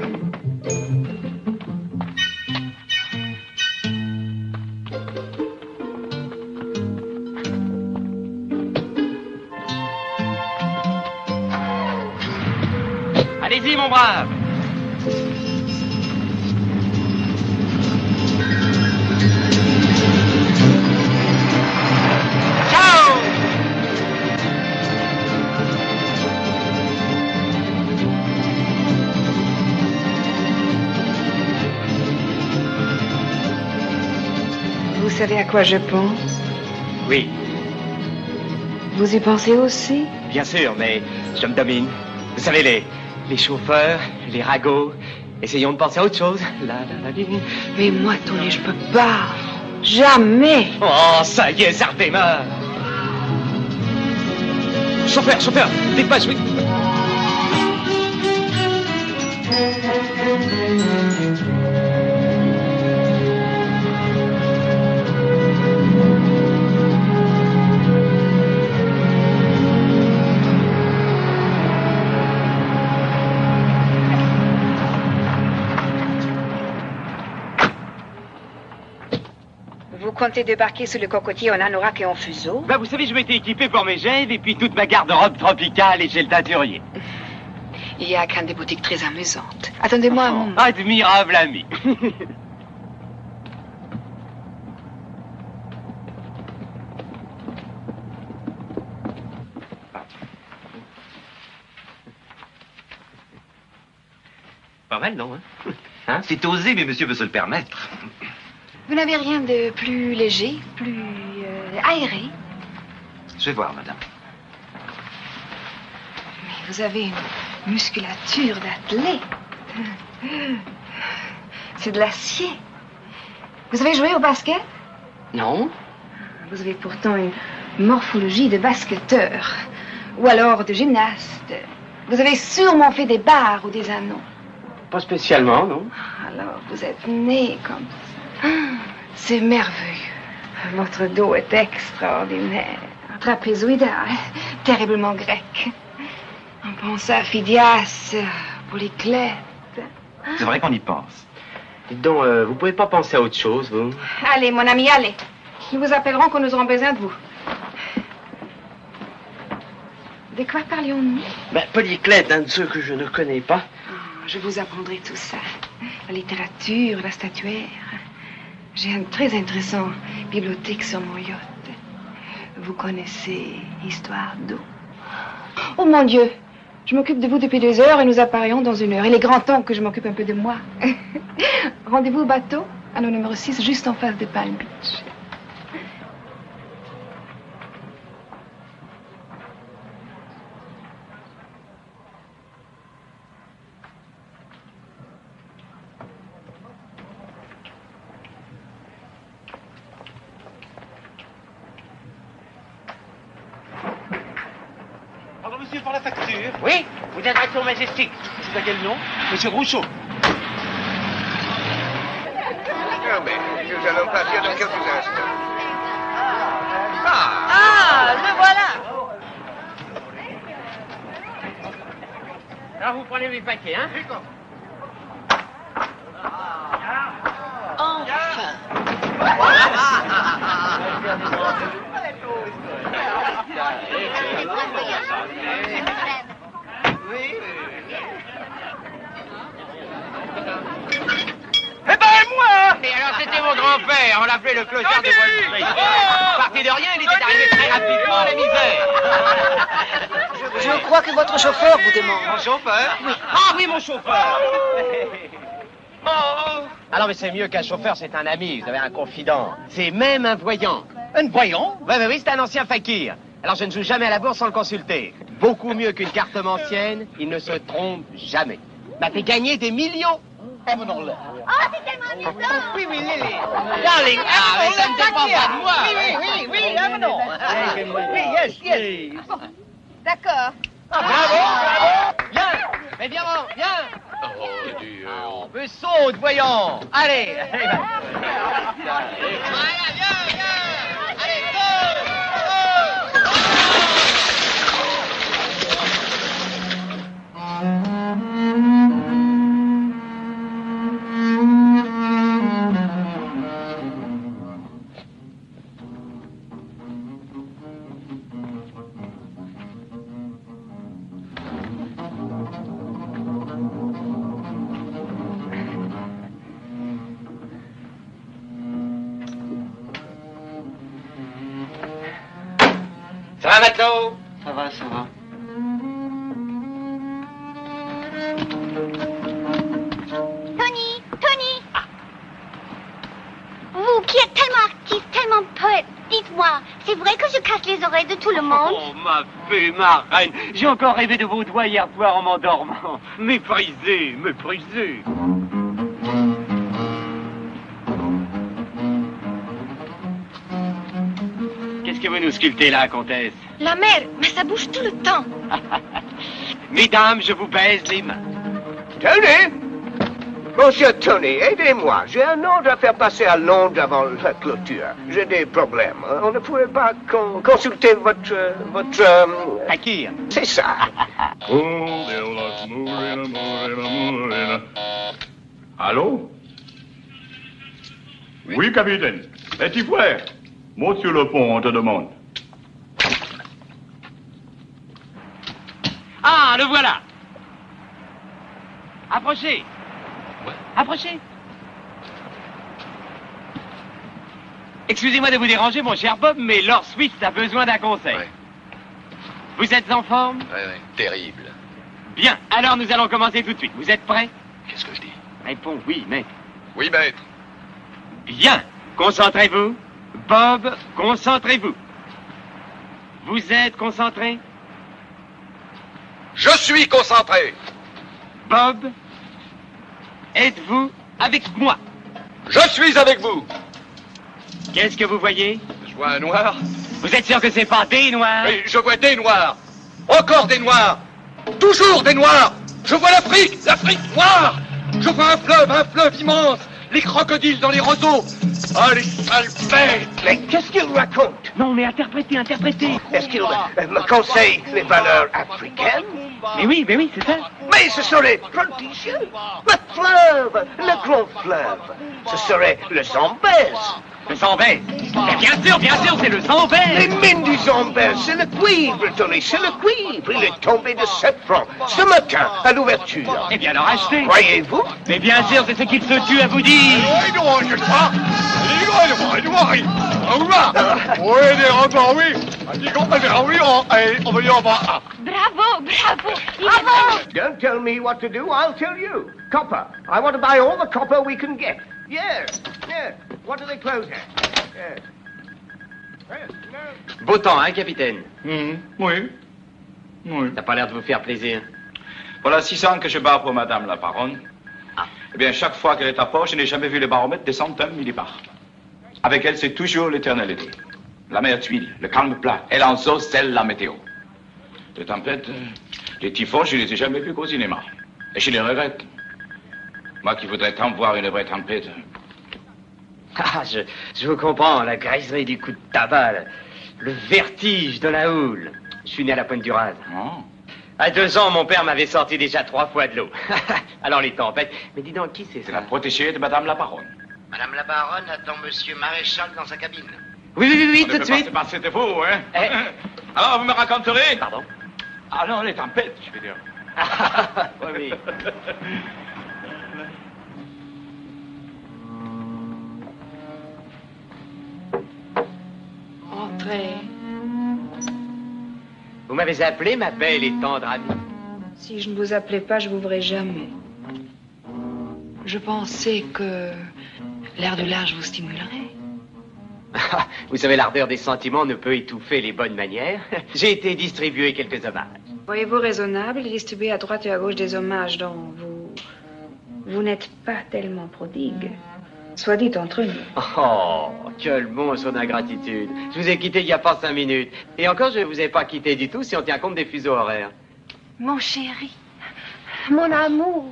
Allez-y, mon brave. Ciao! Vous savez à quoi je pense? Oui, Vous y pensez aussi? bien sûr, mais je me domine. Vous savez, les chauffeurs, les ragots, essayons de penser à autre chose. Mais moi, Tony, je peux pas. Jamais. Oh, ça y est, ça redémarre. Chauffeur, dépêche, oui. Vous comptez débarquer sur le cocotier en anorak et en fuseau? Bah, vous savez, je m'étais équipé pour mes gènes et puis toute ma garde-robe tropicale et chez le teinturier. Il y a à Cannes des boutiques très amusantes. Attendez-moi un moment. Admirable ami. Pas mal, non, hein? C'est osé, mais monsieur veut se le permettre. Vous n'avez rien de plus léger, plus aéré? Je vais voir, madame. Mais vous avez une musculature d'athlète. C'est de l'acier. Vous avez joué au basket? Non. Vous avez pourtant une morphologie de basketteur. Ou alors de gymnaste. Vous avez sûrement fait des barres ou des anneaux. Pas spécialement, non. Alors, vous êtes né comme ça. C'est merveilleux. Votre dos est extraordinaire. Trapézoïdal, terriblement grec. On pense à Phidias, Polyclète. C'est vrai qu'on y pense. Dites donc, vous pouvez pas penser à autre chose, vous? Allez, mon ami, allez. Nous vous appellerons quand nous aurons besoin de vous. De quoi parlions-nous? Ben, Polyclète, un de ceux que je ne connais pas. Je vous apprendrai tout ça. La littérature, la statuaire. J'ai une très intéressante bibliothèque sur mon yacht. Vous connaissez Histoire d'eau? Oh mon Dieu! Je m'occupe de vous depuis 2 heures et nous apparaissons dans 1 heure. Il est grand temps que je m'occupe un peu de moi. Rendez-vous au bateau, à nos numéro 6, juste en face de Palm Beach. venu pour la facture. Oui, vous êtes à Tour Majestic. C'est à quel nom? Monsieur Grouchot. Ah, mais nous allons partir dans quelques instants. Ah, le voilà. Alors vous prenez mes paquets, hein? Eh ben, moi! Et alors c'était mon grand-père, on l'appelait le clochard de Wall Street. Parti de rien, il était arrivé très rapidement à la misère. Je crois que votre chauffeur vous demande. Mon chauffeur? Oui. Ah oui, mon chauffeur. Alors mais c'est mieux qu'un chauffeur, c'est un ami, vous avez un confident. C'est même un voyant. Un voyant? Oui, c'est un ancien fakir. Alors je ne joue jamais à la bourse sans le consulter. Beaucoup mieux qu'une carte ancienne, il ne se trompe jamais. M'a fait gagner des millions. Amenons-le. Oh, c'est tellement amusant. Oui, Lily. Darling, mais ça ne dépend pas de moi. Oui, amenons. Oui, yes. D'accord. Bravo. Viens. Mais viens, viens. Oh, Dieu. Mais saute, voyons. Allez. Ça va, matelot? Ça va, ça va. Tony. Vous qui êtes tellement artiste, tellement poète, dites-moi, c'est vrai que je casse les oreilles de tout le monde? Oh, ma fée, ma reine, j'ai encore rêvé de vos doigts hier soir en m'endormant. Méprisé. Qu'est-ce que vous nous sculptez là, comtesse? La mer, mais ça bouge tout le temps. Mesdames, je vous baise les mains. Tony! Monsieur Tony, aidez-moi. J'ai un ordre à faire passer à Londres avant la clôture. J'ai des problèmes. On ne pourrait pas consulter votre... Fakir. C'est ça. Allô? Oui, capitaine. Petit frère, monte sur le pont, on te demande. Ah, le voilà. Approchez. Approchez. Excusez-moi de vous déranger, mon cher Bob, mais Lord Swift a besoin d'un conseil. Ouais. Vous êtes en forme? Ouais, terrible. Bien, alors nous allons commencer tout de suite. Vous êtes prêts? Qu'est-ce que je dis? Réponds oui, maître. Oui, maître. Bien, concentrez-vous. Bob, concentrez-vous. Vous êtes concentré? Je suis concentré. Bob, êtes-vous avec moi? Je suis avec vous. Qu'est-ce que vous voyez? Je vois un noir. Vous êtes sûr que c'est pas des noirs? Oui, je vois des noirs. Encore des noirs. Toujours des noirs. Je vois l'Afrique noire. Je vois un fleuve immense. Les crocodiles dans les roseaux. Ah, les sales bêtes. Mais qu'est-ce qu'il raconte? Non, mais interprétez. Est-ce qu'il me conseille les valeurs africaines? Mais oui, c'est ça. Mais ce serait prodigieux. Le fleuve, le grand fleuve. Ce serait le Zambèze. Le Zambèze. Mais bien sûr, c'est le Zambèze. Les mines du Zambèze, c'est le cuivre, Tony, c'est le cuivre. Il est tombé de 7 francs ce matin à l'ouverture. Eh bien, alors achetez. Croyez-vous? Mais bien sûr, c'est ce qu'il se tue à vous dire. Bravo. Don't tell me what to do, I'll tell you. Copper. I want to buy all the copper we can get. Yes. What do they close at? Yes. Beau temps, hein, capitaine? Oui. T'as pas l'air de vous faire plaisir. Voilà 6 ans que je bats pour Madame la Baronne. Eh bien, chaque fois qu'elle est à port, je n'ai jamais vu le baromètre descendre d'un millibars. Avec elle, c'est toujours l'éternel été. La mer tuile, le calme plat, elle en zose, celle la météo. Les tempêtes, les typhons, je les ai jamais vus qu'au cinéma. Et je les regrette. Moi qui voudrais tant voir une vraie tempête. Ah, je vous comprends, la griserie du coup de tabac, le vertige de la houle. Je suis né à la Pointe du Raz. Oh. À 2 ans, mon père m'avait sorti déjà 3 fois de l'eau. Alors les tempêtes... Mais dis donc, qui c'est ça? C'est la protégée de Madame la Baronne. Madame la Baronne attend Monsieur Maréchal dans sa cabine. Oui, tout de suite. C'était vous, hein? Alors, vous me raconterez? Pardon? Ah non, les tempêtes, je veux dire. Oui. Entrez. Vous m'avez appelé, ma belle et tendre amie. Si je ne vous appelais pas, je vous verrais jamais. Je pensais que l'air du large vous stimulerait. Vous savez, l'ardeur des sentiments ne peut étouffer les bonnes manières. J'ai été distribuer quelques hommages. Voyez-vous raisonnable de distribuer à droite et à gauche des hommages dont vous n'êtes pas tellement prodigue? Soit dit entre nous. Oh, quel mot son ingratitude. Je vous ai quitté il n'y a pas 5 minutes. Et encore, je ne vous ai pas quitté du tout si on tient compte des fuseaux horaires. Mon chéri, mon amour,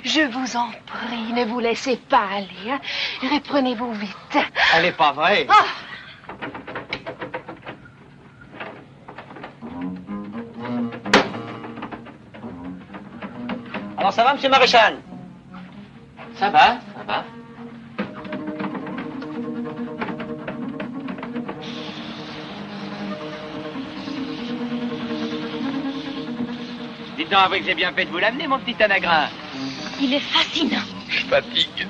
je vous en prie, ne vous laissez pas aller. Hein. Reprenez-vous vite. Elle n'est pas vraie. Ah! Alors ça va, Monsieur Maréchal? Ça va. Dites donc, avouez que j'ai bien fait de vous l'amener, mon petit anagramme. Il est fascinant. Je fatigue.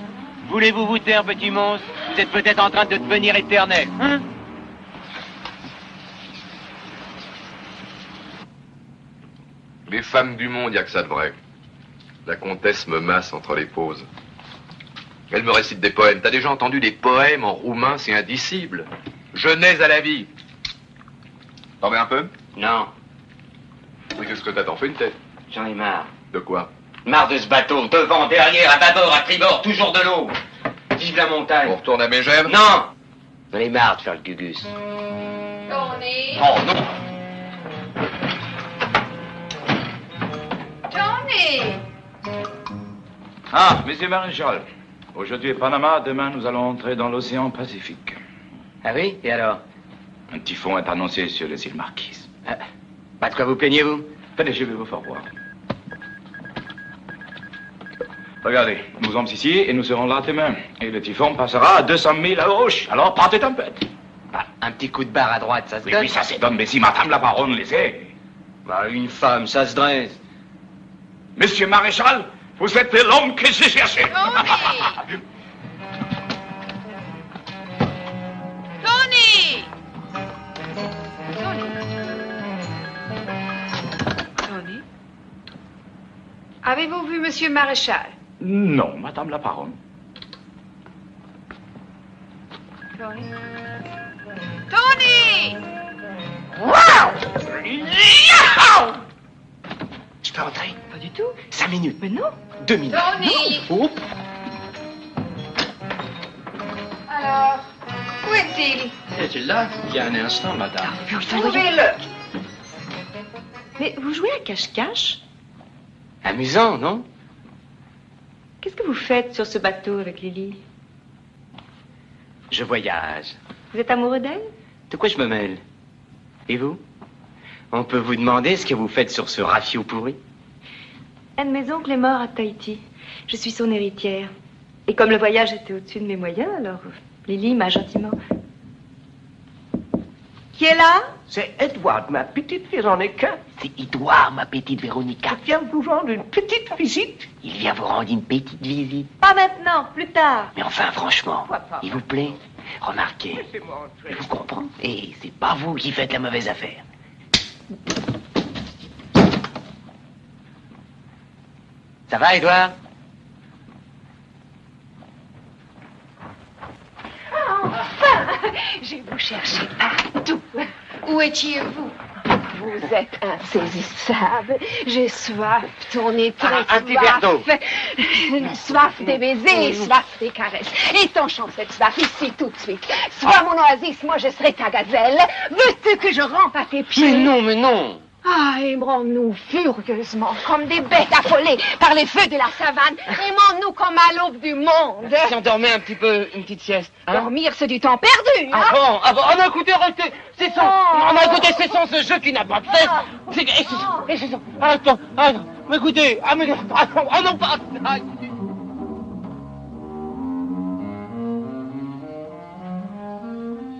Voulez-vous vous taire, petit monstre? Vous êtes peut-être en train de devenir éternel, hein? Les femmes du monde, il n'y a que ça de vrai. La comtesse me masse entre les pauses. Elle me récite des poèmes. T'as déjà entendu des poèmes en roumain? C'est indicible. Je nais à la vie. T'en veux un peu? Non. Oui, qu'est-ce que t'as? T'en fais une tête? J'en ai marre. De quoi? Marre de ce bateau. Devant, derrière, à bâbord, à tribord, toujours de l'eau. Vive la montagne. On retourne à Mégève? Non! J'en ai marre de faire le gugus. Tony! Oh non! Tony! Ah, Monsieur Maréchal. Aujourd'hui est Panama, demain nous allons entrer dans l'océan Pacifique. Ah oui? Et alors? Un typhon est annoncé sur les îles Marquises. Pas de quoi vous plaignez-vous? Venez, je vais vous faire voir. Regardez, nous sommes ici et nous serons là demain. Et le typhon passera à 200 000 à gauche. Alors partez tempête. Un petit coup de barre à droite, ça se donne? Oui, ça se donne, mais si Madame la Baronne les sait. Une femme, ça se dresse. Monsieur Maréchal, vous êtes l'homme que j'ai cherché. Tony! Tony? Avez-vous vu Monsieur Maréchal? Non, Madame la Baronne. Tony? Tony! Je peux entrer? Pas du tout. 5 minutes. Mais non. 2 minutes. Tony! Oh. Alors, où est-il? Es-tu là? Il y a un instant, madame. Trouvez-le. Mais vous jouez à cache-cache? Amusant, non? Qu'est-ce que vous faites sur ce bateau avec Lily? Je voyage. Vous êtes amoureux d'elle? De quoi je me mêle? Et vous? On peut vous demander ce que vous faites sur ce rafio pourri? Un de mes oncles est mort à Tahiti. Je suis son héritière. Et comme le voyage était au-dessus de mes moyens, alors Lily m'a gentiment... Qui est là? C'est Edward, ma petite Véronica. C'est Edouard, ma petite Véronica. Il vient vous rendre une petite visite. Il vient vous rendre une petite visite. Pas maintenant, plus tard. Mais enfin, franchement, il vous plaît? Remarquez, je vous comprends. Et c'est pas vous qui faites la mauvaise affaire. Ça va, Edouard? Enfin! J'ai vous cherché partout. Où étiez-vous? Vous êtes insaisissable. J'ai soif, Tony, très soif. Un petit verre d'eau. Soif des baisers, soif des caresses. Et ton champ cette soif ici tout de suite. Sois mon oasis, moi je serai ta gazelle. Veux-tu que je rampe à tes pieds? Mais non, mais non. Ah, aimerons-nous furieusement, comme des bêtes affolées par les feux de la savane. Aimons-nous comme à l'aube du monde. Si on dormait un petit peu, une petite sieste. Hein? Dormir, c'est du temps perdu. Hein? Ah bon, oh non, écoutez, arrêtez. Cessons. Oh. Non, écoutez, cessons ce jeu qui n'a pas de cesse. Cessons. Attends. Mais écoutez, non, pas.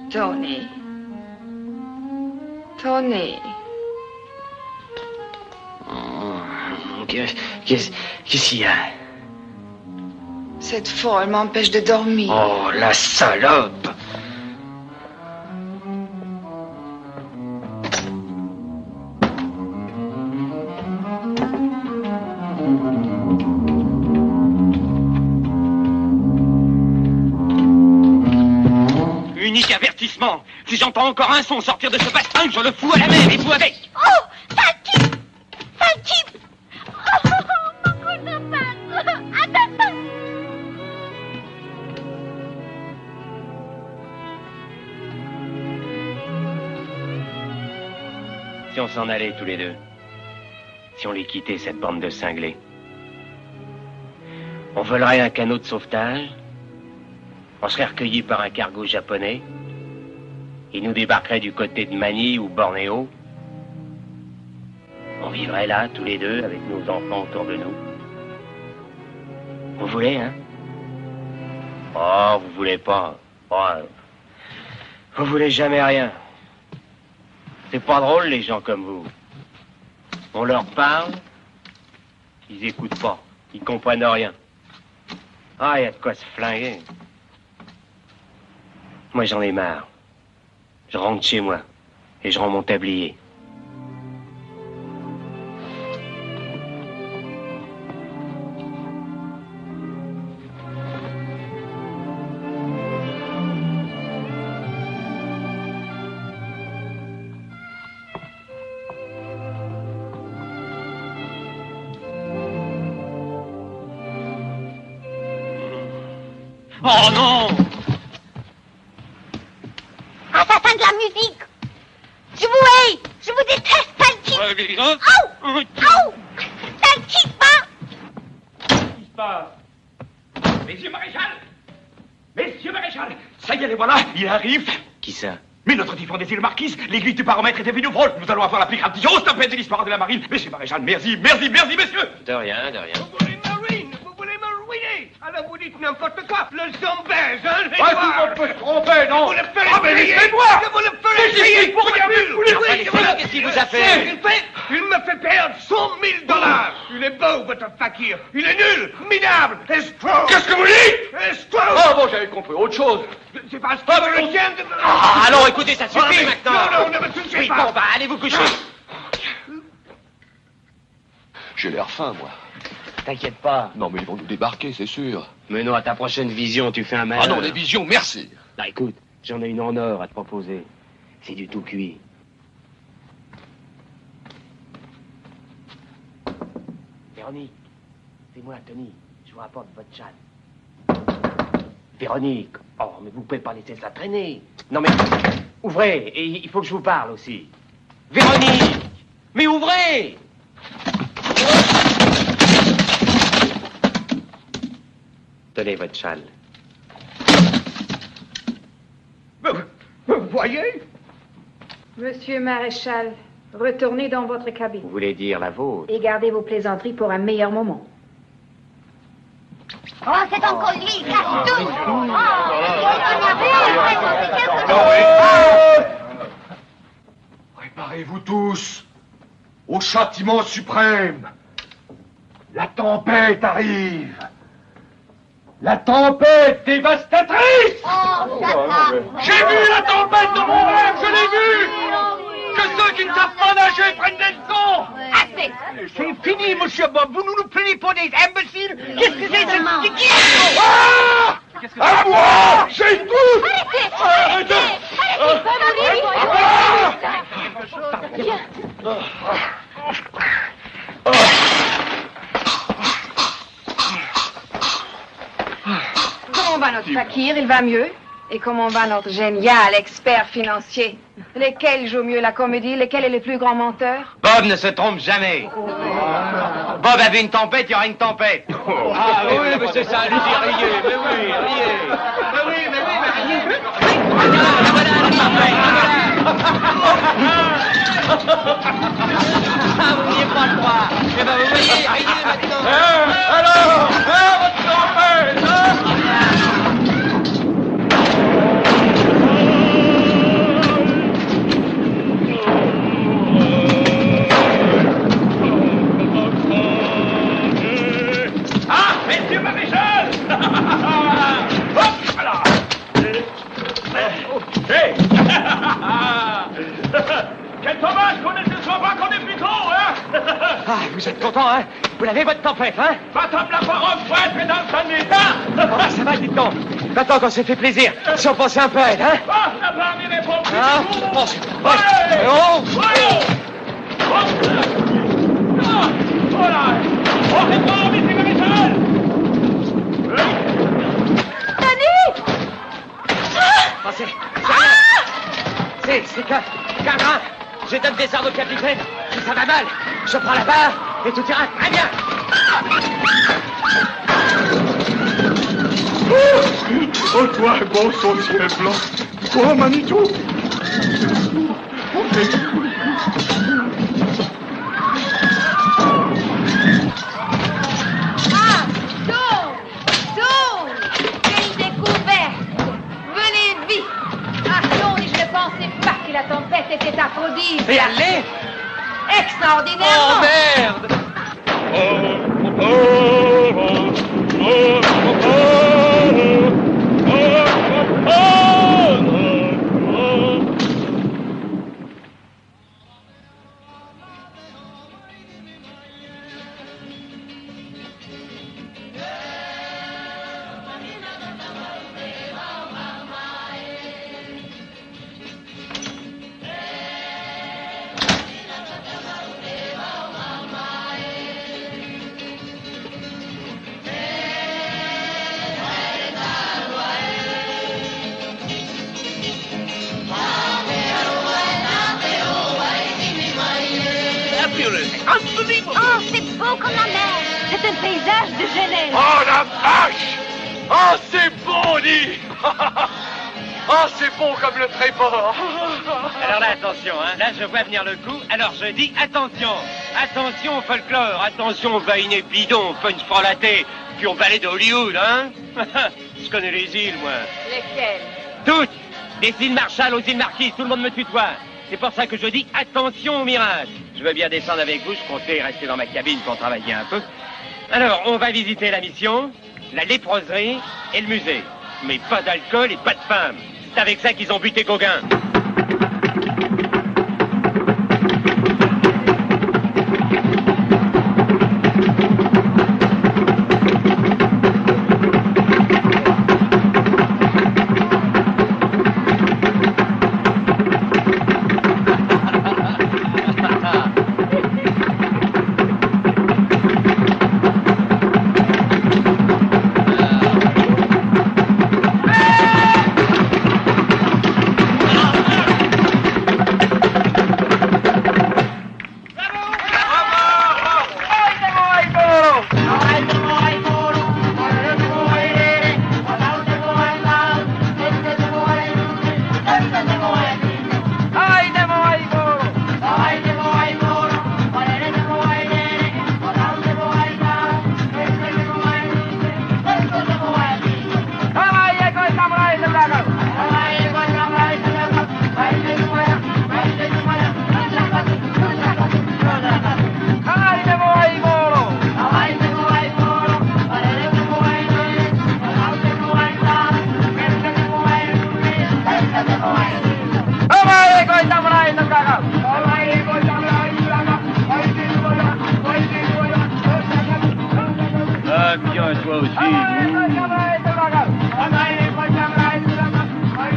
Tony. Qu'est-ce qu'il y a? Cette folle m'empêche de dormir. Oh, la salope! Unique avertissement. Si j'entends encore un son sortir de ce bastringue, je le fous à la mer et vous avec. Oh, Fanky! Oh, mon coup de passe! Attends! Si on s'en allait tous les deux, si on les quittait, cette bande de cinglés, on volerait un canot de sauvetage, on serait recueillis par un cargo japonais, il nous débarquerait du côté de Manille ou Bornéo, on vivrait là, tous les deux, avec nos enfants autour de nous. Vous voulez, hein? Oh, vous voulez pas. Oh, vous voulez jamais rien. C'est pas drôle, les gens comme vous. On leur parle, ils écoutent pas, ils comprennent rien. Ah, y a de quoi se flinguer. Moi, j'en ai marre. Je rentre chez moi et je rends mon tablier. Oh non! Assassin de la musique! Je vous hais! Je vous déteste, Fanky! Aou! Ça ne quitte pas! Qu'est-ce qui se passe? Messieurs maréchal! Ça y est, les voilà, il arrive! Qui ça? Mais notre défendez-il, marquise, l'aiguille du baromètre est devenue vrole. Nous allons avoir la plus grande tempête de l'histoire de la marine. Messieurs maréchal, merci, messieurs! De rien, de rien. Alors vous dites n'importe quoi, le zombaise, hein, tout le monde peut se tromper, non? Vous le ferez mais payer. laissez-moi! Je vous le ferai payer pour rien. Qu'est-ce qu'il vous a fait? Il me fait perdre 100 000 $. Il est beau, votre fakir. Il est nul, minable, escroc. Qu'est-ce que vous dites? Escroc. Oh bon, j'avais compris autre chose. C'est parce que je le tiens de... Ah, alors écoutez, ça suffit maintenant. Non, ne me touchez oui, pas. Bon, bah, allez vous coucher. J'ai l'air faim, moi. T'inquiète pas. Non, mais ils vont nous débarquer, c'est sûr. Mais non, à ta prochaine vision, tu fais un malheur. Ah non, les visions, merci. Bah écoute, j'en ai une en or à te proposer. C'est du tout cuit. Véronique, c'est moi, Tony. Je vous rapporte votre chat. Véronique, oh, mais vous pouvez pas laisser ça traîner. Non mais, ouvrez, et il faut que je vous parle aussi. Véronique, mais ouvrez! Tenez votre châle. Vous voyez? Monsieur Maréchal, retournez dans votre cabine. Vous voulez dire la vôtre? Et gardez vos plaisanteries pour un meilleur moment. Oh, c'est encore lui, casse tout! Préparez-vous tous au châtiment suprême. La tempête arrive. La tempête dévastatrice! J'ai vu la tempête dans mon rêve, je l'ai vu! Que ceux qui ne savent pas nager prennent des leçons! Assez! C'est fini, monsieur Bob, vous nous prenez pour des imbéciles! Qu'est-ce que c'est ce petit... Ah! À moi! J'ai tout! Arrêtez! Comment va notre fakir? Il va mieux? Et comment va notre génial expert financier? Lesquels jouent mieux la comédie? Lequel est le plus grand menteur? Bob ne se trompe jamais. Bob a vu une tempête, il y aura une tempête. Ah oui, mais c'est ça, allez-y, riez, mais oui, riez. Mais oui, riez. Voilà la tempête. Ah, vous vouliez pas le croire. Eh ben, vous voyez, riez maintenant. Alors, votre tempête, hein? Messieurs Maréchal! Hop, voilà! Hey! Quel dommage qu'on ne se soit pas qu'on est plus tôt, hein? Ah, vous êtes content, hein? Vous l'avez, votre tempête, hein? Madame la parole, faut être dans son état! Oh, ça va, dites donc. Maintenant qu'on s'est fait plaisir, si on pensait un peu à elle, hein? Ah, la barre m'y répond plus Ah, du tout! pensez. Ouais! Oh! Voilà! Oh, c'est bon, messieurs Maréchal! Denis! Ah, c'est rien. C'est qu'un grain. Je donne des ordres au capitaine. Si ça va mal, je prends la barre et tout ira très bien. Oh, toi, bon saucier blanc. Oh, Manitou. Ah, Dawn! Quelle découverte! Venez vite! Ah, Dawn, je ne pensais pas que la tempête était aphrodisiaque. Et elle l'est? Extraordinairement! Oh, merde! Oh, c'est beau comme la mer! C'est un paysage de Genève! Oh la vache! Oh, c'est beau, dis! Oh, c'est bon comme le tréport! Alors là, attention, hein. Là, je vois venir le coup. Alors, je dis attention. Attention au folklore. Attention aux vainés bidons, punch frelaté, puis au ballet de Hollywood, hein. Je connais les îles, moi. Lesquels? Toutes! Des îles Marshall aux îles Marquises, tout le monde me tutoie. C'est pour ça que je dis attention au mirage. Je veux bien descendre avec vous, je comptais rester dans ma cabine pour travailler un peu. Alors, on va visiter la mission, la léproserie et le musée. Mais pas d'alcool et pas de femmes. C'est avec ça qu'ils ont buté Gauguin.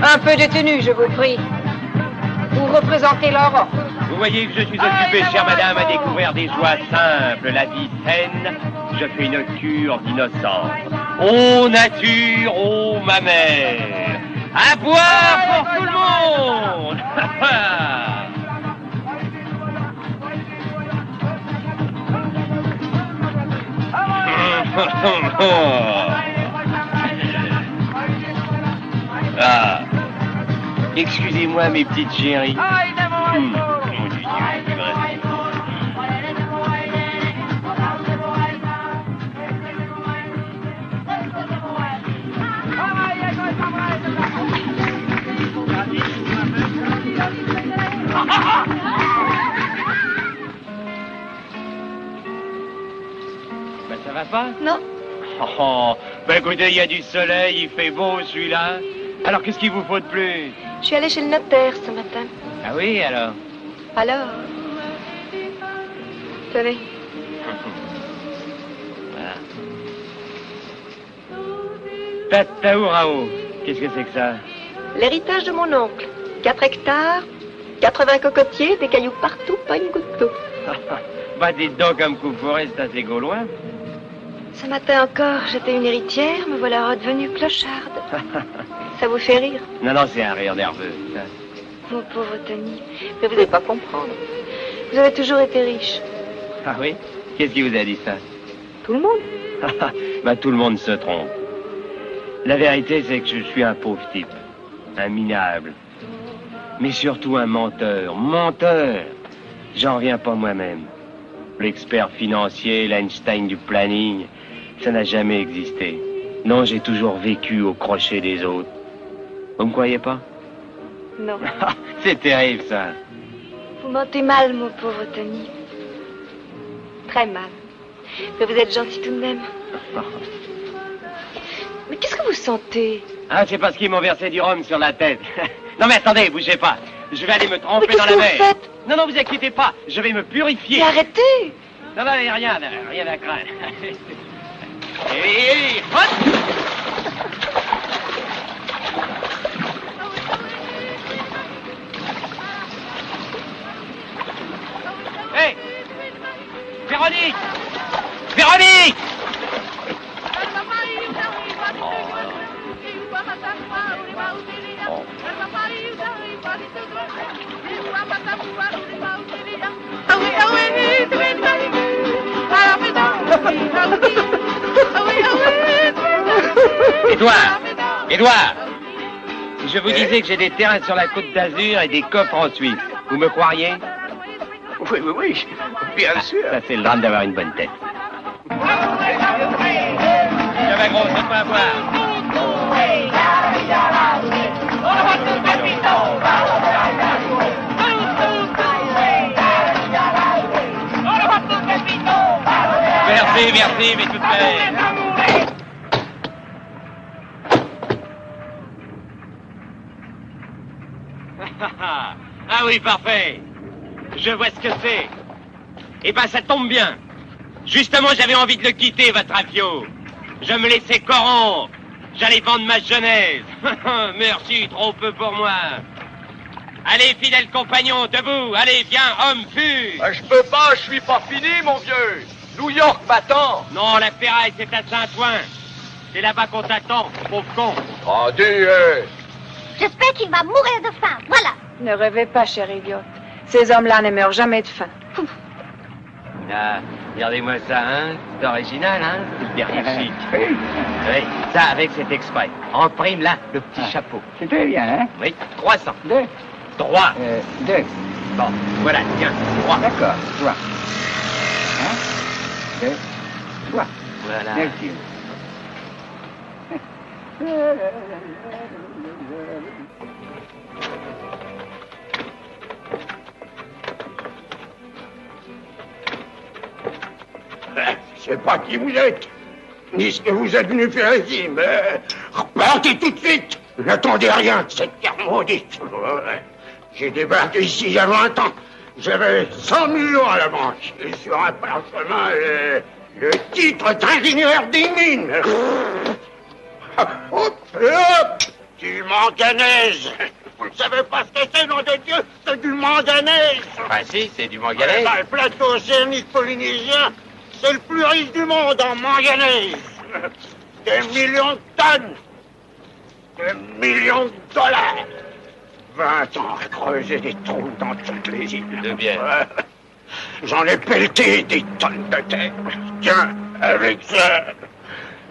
Un peu de tenue, je vous prie. Vous représentez l'Europe. Vous voyez que je suis occupé, chère madame, à découvrir des joies simples, la vie saine. Je fais une cure d'innocence. Ô nature, ô ma mère, À boire pour tout le monde. Ah. Excusez-moi, mes petites chéries. Ben, ça va pas? Non. Oh, ben écoutez, il y a du soleil, il fait beau celui-là. Alors qu'est-ce qu'il vous faut de plus? Je suis allée chez le notaire ce matin. Ah oui, alors? Alors? Tenez. Voilà. Tataourao, qu'est-ce que c'est que ça? L'héritage de mon oncle. 4 hectares, 80 cocotiers, des cailloux partout, pas une goutte d'eau. Bah dites donc, comme Coupeauret, c'est assez gaulois. Ce matin encore, j'étais une héritière, me voilà redevenue clocharde. Ça vous fait rire? Non, non, c'est un rire nerveux. Ça. Mon pauvre Tony, mais vous n'allez pas comprendre. Vous avez toujours été riche. Ah oui? Qu'est-ce qui vous a dit ça? Tout le monde. Bah tout le monde se trompe. La vérité, c'est que je suis un pauvre type. Un minable. Mais surtout un menteur. Menteur! J'en reviens pas moi-même. L'expert financier, l'Einstein du planning, ça n'a jamais existé. Non, j'ai toujours vécu au crochet des autres. Vous me croyez pas? Non. C'est terrible, ça. Vous mentez mal, mon pauvre Tony. Très mal. Mais vous êtes gentil tout de même. Mais qu'est-ce que vous sentez? Ah, c'est parce qu'ils m'ont versé du rhum sur la tête. Non, mais attendez, bougez pas. Je vais aller me tremper dans la mer. Faites? Non, non, vous inquiétez pas. Je vais me purifier. Mais arrêtez! Non, non, rien à craindre. Et hop! Hé! Véronique! Véronique! Édouard, si je vous disais que j'ai des terrains sur la côte d'Azur et des coffres en Suisse, vous me croiriez? Oui, bien sûr. Ça, c'est le drame d'avoir une bonne tête. J'avais gros, c'est pas à boire. Merci, mais tout de même. Ah oui, parfait. Je vois ce que c'est. Eh ben, ça tombe bien. Justement, j'avais envie de le quitter, votre afio. Je me laissais corrompre. J'allais vendre ma jeunesse. Merci, trop peu pour moi. Allez, fidèle compagnon, debout. Allez, viens, homme, fus. Je peux pas, je suis pas fini, mon vieux. New York m'attend. Non, la ferraille, c'est à Saint-Ouen. C'est là-bas qu'on t'attend, pauvre con. Oh, J'espère qu'il va mourir de faim, voilà. Ne rêvez pas, chère idiote. Ces hommes-là ne meurent jamais de faim. Ah, regardez-moi ça, hein. C'est original, hein. C'est terrifique. Oui, ça avec cet exprès. En prime, là, le petit chapeau. C'est très bien, hein? Oui, 300. 2. 3. 2. Bon, voilà, tiens, 3. D'accord, 3. Hein? 2. 3. Voilà. Merci. Je sais pas qui vous êtes, ni ce que vous êtes venu faire ici, mais repartez tout de suite. N'attendez rien de cette terre maudite. J'ai débarqué ici il y a 20 ans. J'avais 100 millions à la banque. Et sur un parchemin, le titre d'ingénieur des mines. Hop, hop, du manganèse. Vous ne savez pas ce que c'est, nom de Dieu, c'est du manganèse. Ah si, c'est du manganèse. Le plateau océanique polynésien, c'est le plus riche du monde en manganèse. Des millions de tonnes. Des millions de $. 20 ans à creuser des trous dans toutes les îles. De bien. J'en ai pelleté des tonnes de terre. Tiens, avec ça,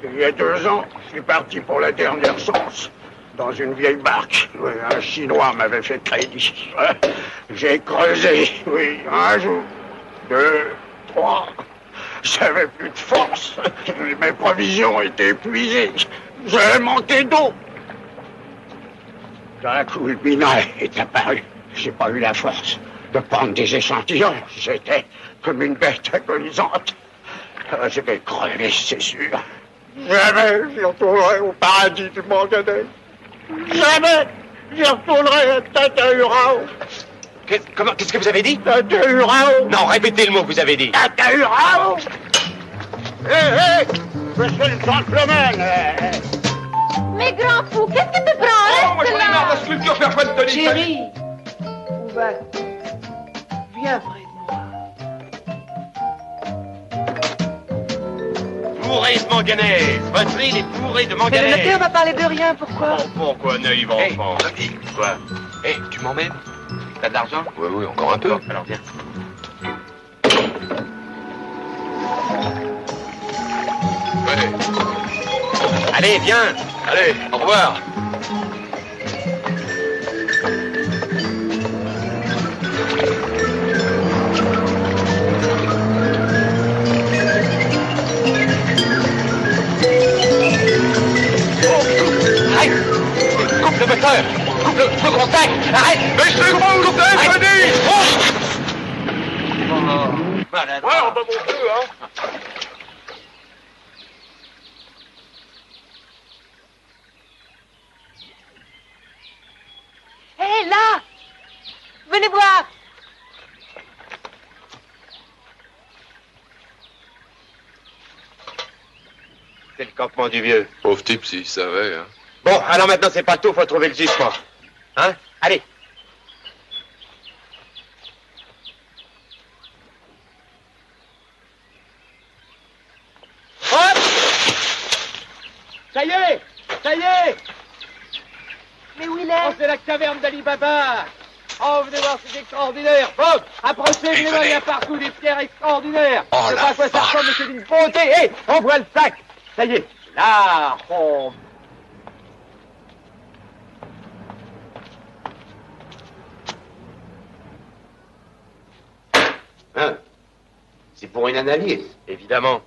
il y a 2 ans, je suis parti pour la dernière chance. Dans une vieille barque. Oui, un Chinois m'avait fait crédit. J'ai creusé, oui, 1 jour, 2, 3. J'avais plus de force. Mes provisions étaient épuisées. J'avais manqué d'eau. D'un coup, le minerai est apparu. J'ai pas eu la force de prendre des échantillons. J'étais comme une bête agonisante. Je vais crever, c'est sûr. Jamais j'y retournerai au paradis du manganèse. Jamais j'y retournerai à Tataurao. Qu'est-ce que vous avez dit? Tataurao. Non, répétez le mot que vous avez dit. Tataurao. Hé, monsieur le gentleman. Mais grand fou, qu'est-ce que tu prends? Moi, j'en ai marre de la sculpture perfecte. Chérie, où vas-tu? Viens près de moi. Bourré de manganèse. Votre île est bourrée de Mais le manganèse. notaire m'a parlé de rien, pourquoi? Oh, pourquoi naïf enfant? Quoi? Tu m'emmènes? T'as de l'argent? Oui, encore un peu. Alors viens. Ouais. Allez, viens. Allez, au revoir. Arrête! Coupe le moteur! Coupe le contact! Arrête! Mais c'est gros, le téléphone! Malade. Ouais, on va monter, hein. Hé, là! Venez voir! C'est le campement du vieux. Pauvre type, s'il savait, hein. Bon, alors maintenant c'est pas tout, faut trouver le gisement. Hein? Allez. Hop! Ça y est! Ça y est! Mais où il est? Oh, c'est la caverne d'Ali Baba! Oh, venez voir, c'est extraordinaire! Bob, approchez, venez voir, il y a partout des pierres extraordinaires! Oh, je sais la pas à quoi ça ressemble, mais c'est d'une beauté! Hé, on voit le sac! Ça y est, là, on... Hein? C'est pour une analyse, évidemment.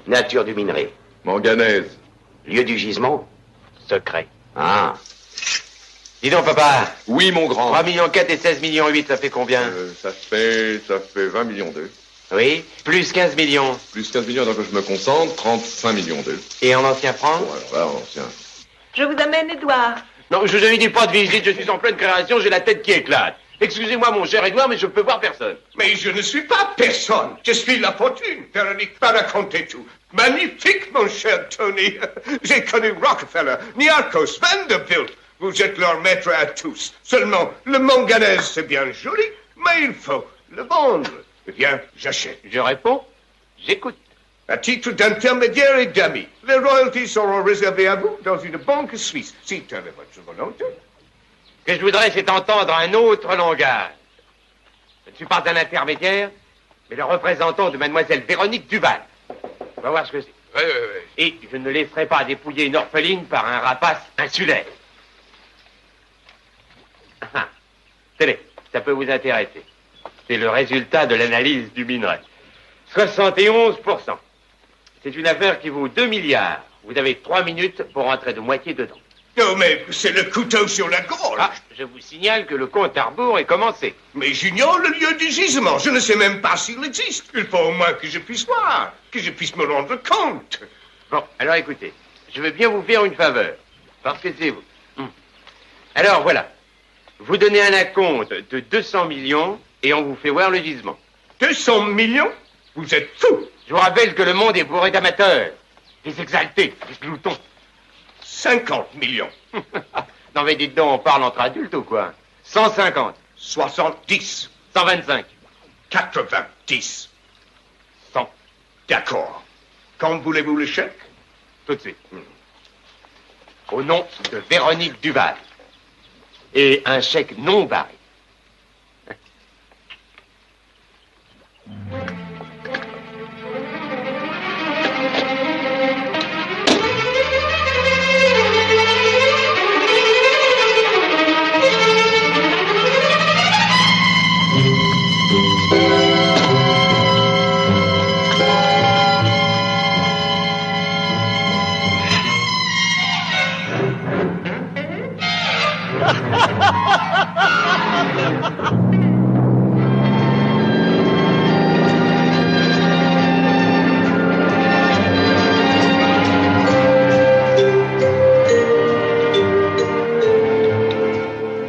Nature du minerai. Manganèse. Lieu du gisement. Secret. Ah. Dis donc, papa. Oui, mon grand. 3 millions 4 et 16 millions 8, ça fait combien? Ça fait 20 millions 2. Oui, plus 15 millions. Plus 15 millions, donc je me concentre, 35 millions 2. Et en ancien franc? Bon, alors là, en ancien. Je vous amène Édouard. Non, je vous avais dit pas de visite, je suis en pleine création, j'ai la tête qui éclate. Excusez-moi, mon cher Edouard, mais je ne peux voir personne. Mais je ne suis pas personne. Je suis la fortune. Véronique m'a raconté tout. Magnifique, mon cher Tony. J'ai connu Rockefeller, Niarchos, Vanderbilt. Vous êtes leur maître à tous. Seulement, le manganèse, c'est bien joli, mais il faut le vendre. Eh bien, j'achète. Je réponds, j'écoute. À titre d'intermédiaire et d'amis, les royalties seront réservées à vous dans une banque suisse, si telle est votre volonté. Ce que je voudrais, c'est entendre un autre langage. Je ne suis pas un intermédiaire, mais le représentant de mademoiselle Véronique Duval. On va voir ce que c'est. Oui. Et je ne laisserai pas dépouiller une orpheline par un rapace insulaire. Ah, tenez, ça peut vous intéresser. C'est le résultat de l'analyse du minerai. 71%. C'est une affaire qui vaut 2 milliards. Vous avez 3 minutes pour rentrer de moitié dedans. Non, mais c'est le couteau sur la gorge. Ah, je vous signale que le compte à rebours est commencé. Mais j'ignore le lieu du gisement. Je ne sais même pas s'il existe. Il faut au moins que je puisse voir, que je puisse me rendre compte. Bon, alors écoutez, je veux bien vous faire une faveur, parce que c'est vous. Alors voilà, vous donnez un acompte de 200 millions et on vous fait voir le gisement. 200 millions? Vous êtes fou. Je vous rappelle que le monde est bourré d'amateurs, des exaltés, des gloutons. 50 millions. Non mais dites donc, on parle entre adultes ou quoi? 150. 70. 125. 90. 100. D'accord. Quand voulez-vous le chèque? Tout de suite. au nom de Véronique Duval. Et un chèque non barré.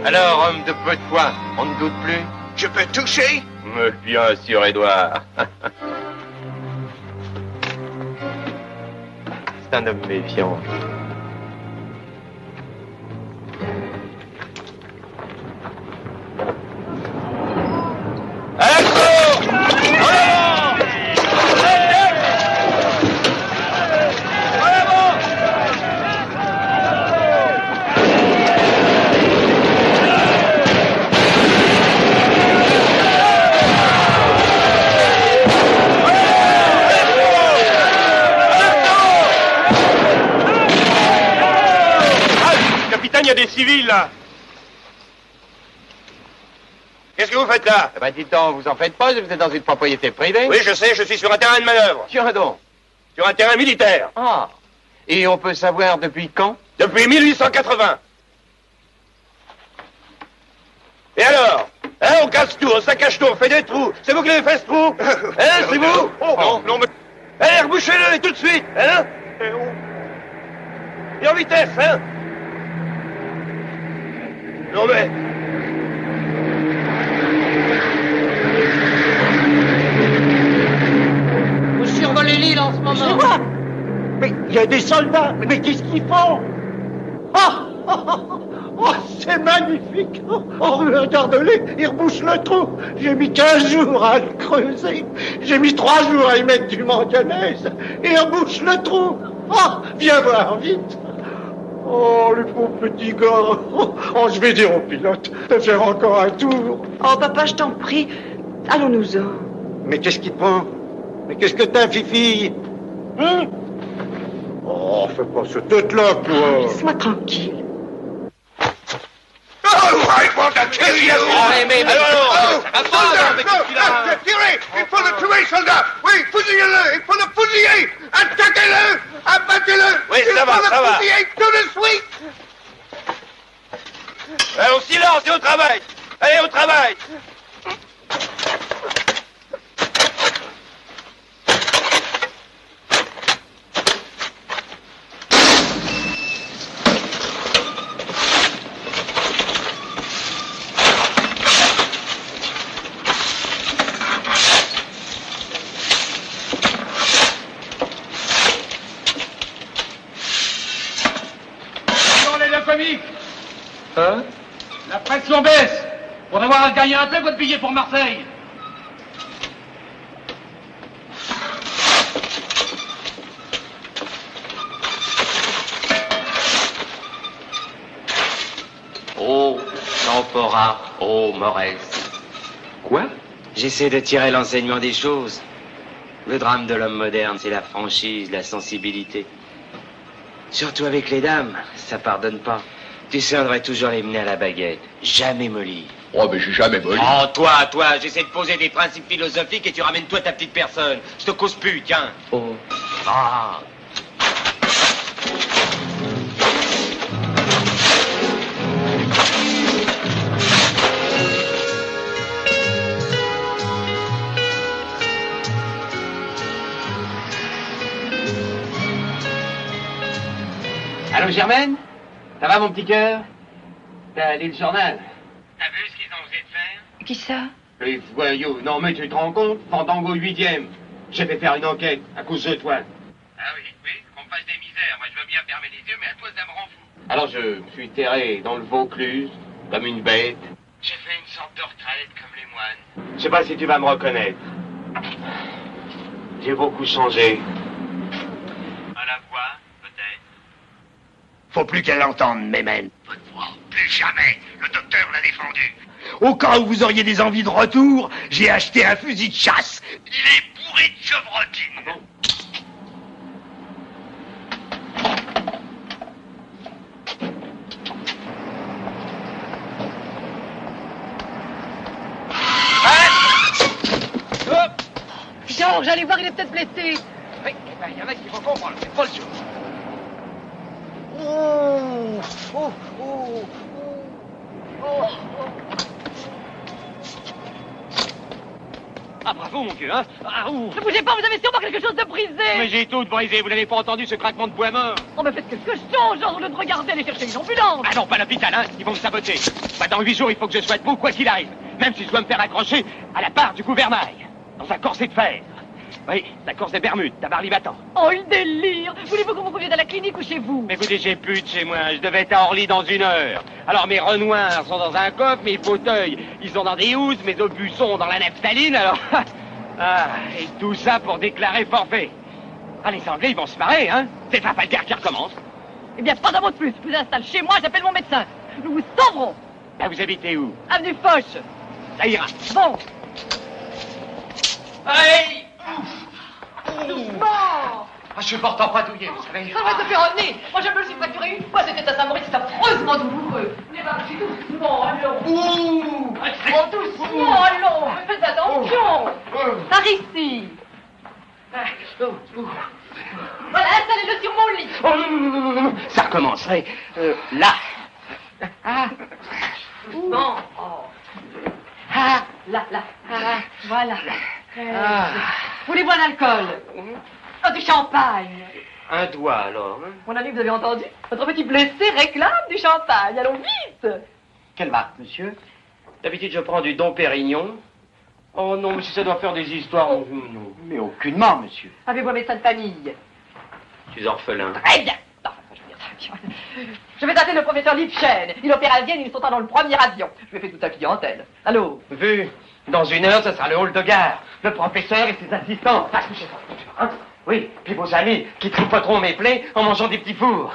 Alors, homme de peu de foi, on ne doute plus? Je peux toucher? Mais bien sûr, Édouard. C'est un homme méfiant. Il y a des civils, là. Qu'est-ce que vous faites là? Eh ben, dites donc, vous en faites pas, vous êtes dans une propriété privée. Oui, je sais, je suis sur un terrain de manœuvre. Tiens donc. Sur un terrain militaire. Ah. Et on peut savoir depuis quand? Depuis 1880. Et alors? Hein, on casse tout, on saccage tout, on fait des trous. C'est vous qui l'avez fait, ce trou? Hein, c'est vous? Oh, non, mais... Allez, rebouchez-le, et tout de suite, hein? Et en vitesse, hein? Non, mais... Vous survolez l'île en ce moment. Mais il y a des soldats. Mais qu'est-ce qu'ils font? Oh, c'est magnifique. Oh, regardez-les, ils rebouchent le trou. J'ai mis 15 jours à le creuser. J'ai mis 3 jours à y mettre du manganèse. Et ils rebouchent le trou. Oh, viens voir, vite. Oh, le pauvre petit gars. Oh, je vais dire au pilote de faire encore un tour. Oh, papa, je t'en prie. Allons-nous-en. Mais qu'est-ce qui te prend? Mais qu'est-ce que t'as, Fifi? Hein? Oh, fais pas ce tête-là, toi. Laisse-moi tranquille. Oh, I want to kill you! Mais tirez! Il faut le tuer, soldat! Oui, fusillez-le! Il faut le fusiller! Attaquez-le! Abattez-le! Oui, ça va, ça va. Il faut le fusiller tout de suite! Au silence et au travail! Allez, au travail! Hein? La pression baisse. Pour avoir à gagner un peu votre billet pour Marseille. Oh, Tempora, oh, Morez. Quoi? J'essaie de tirer l'enseignement des choses. Le drame de l'homme moderne, c'est la franchise, la sensibilité. Surtout avec les dames, ça pardonne pas. Tu sais, on devrait toujours les mener à la baguette. Jamais mollir. Oh, mais j'ai jamais molli. Oh, toi, j'essaie de poser des principes philosophiques et tu ramènes toi ta petite personne. Je te cause plus, tiens. Oh. Ah. Allô, Germaine? Ça va, mon petit cœur? T'as lu le journal? T'as vu ce qu'ils ont osé de faire? Qui ça? Les voyous. Non, mais tu te rends compte? Fandango 8e. J'ai fait faire une enquête à cause de toi. Ah oui, qu'on me fasse des misères. Moi, je veux bien fermer les yeux, mais à toi, ça me rend fou. Alors, je me suis terré dans le Vaucluse, comme une bête. J'ai fait une sorte de retraite comme les moines. Je sais pas si tu vas me reconnaître. J'ai beaucoup changé. À la voix, peut-être. Faut plus qu'elle l'entende, Mémène. Plus jamais. Le docteur l'a défendu. Au cas où vous auriez des envies de retour, j'ai acheté un fusil de chasse. Il est bourré de chevrotines. Georges, allez voir, il est peut-être blessé. Oui, eh ben, il y en a qui vont comprendre, c'est pas le jour. Ah, bravo, mon vieux, hein. Ah, ouh. Ne bougez pas, vous avez sûrement quelque chose de brisé. Mais j'ai tout brisé, vous n'avez pas entendu ce craquement de bois mort? Oh, mais faites quelque chose, Georges, au lieu de regarder, allez chercher une ambulance. Ah non, pas l'hôpital, hein, ils vont me saboter. Bah, dans 8 jours, il faut que je sois debout, quoi qu'il arrive. Même si je dois me faire accrocher à la barre du gouvernail. Dans un corset de fer. Oui, la course des Bermudes, d'Abarly-Battant. Oh, il délire. Voulez-vous qu'on vous conduise à la clinique ou chez vous? Mais vous j'ai plus de chez moi, je devais être à Orly dans 1 heure. Alors mes renoirs sont dans un coffre, mes fauteuils, ils sont dans des housses, mes obus sont dans la naphtaline, alors... Ah, et tout ça pour déclarer forfait. Ah, les Anglais, ils vont se marrer, hein. C'est Trafalgar qui recommence. Eh bien, pas d'un mot de plus. Je vous installe chez moi, j'appelle mon médecin. Nous vous sauverons. Là, vous habitez où? Avenue Foch. Ça ira. Bon. Allez! Doucement. Ah, je suis pourtant pas douillé, vous savez. Ça va te faire un nez. Moi, je me le suis fracturé une fois, c'était à Saint-Maurice, c'est affreusement douloureux. Mais marchez doucement, allons. Ouh! Oh, doucement, allons. Faites attention. Par ici. Voilà, installez-le sur mon lit. Ça recommencerait là. Ah. Bon. Oh. Ah, là. Ah, voilà. Voulez-vous un alcool? Oh, du champagne. Un doigt, alors. Hein? Mon ami, vous avez entendu? Votre petit blessé réclame du champagne. Allons vite. Quelle marque, monsieur? D'habitude, je prends du Dom Pérignon. Oh non, monsieur, ça doit faire des histoires. Oh. Non. Mais aucunement, monsieur. Avez-vous un médecin de famille? Je suis orphelin. Très bien. Non, je veux dire, je vais appeler le professeur Lipchen. Il opère à Vienne, il sautera dans le premier avion. Je vais faire toute sa clientèle. Allô? Vu. Dans 1 heure, ce sera le hall de gare. Le professeur et ses assistants. Ah, hein? Oui, puis vos amis qui tripoteront mes plaies en mangeant des petits fours.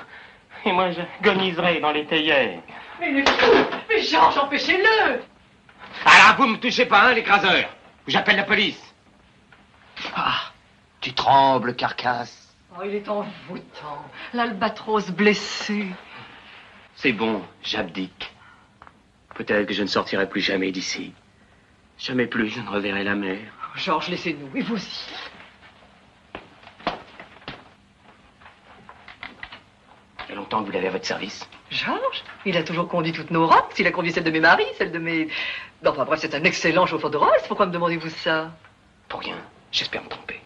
Et moi, je goniserai dans les théières. Mais il est fou. Mais Georges, empêchez-le. Alors, vous me touchez pas, hein, l'écraseur. J'appelle la police. Ah, tu trembles, carcasse. Oh, il est envoûtant. L'albatros blessé. C'est bon, j'abdique. Peut-être que je ne sortirai plus jamais d'ici. Jamais plus je ne reverrai la mer. Georges, laissez-nous, et vous aussi. Il y a longtemps que vous l'avez à votre service. Georges? Il a toujours conduit toutes nos Rolls. Il a conduit celle de mes maris, celle de mes... Enfin bref, c'est un excellent chauffeur de Rolls. Pourquoi me demandez-vous ça? Pour rien. J'espère me tromper.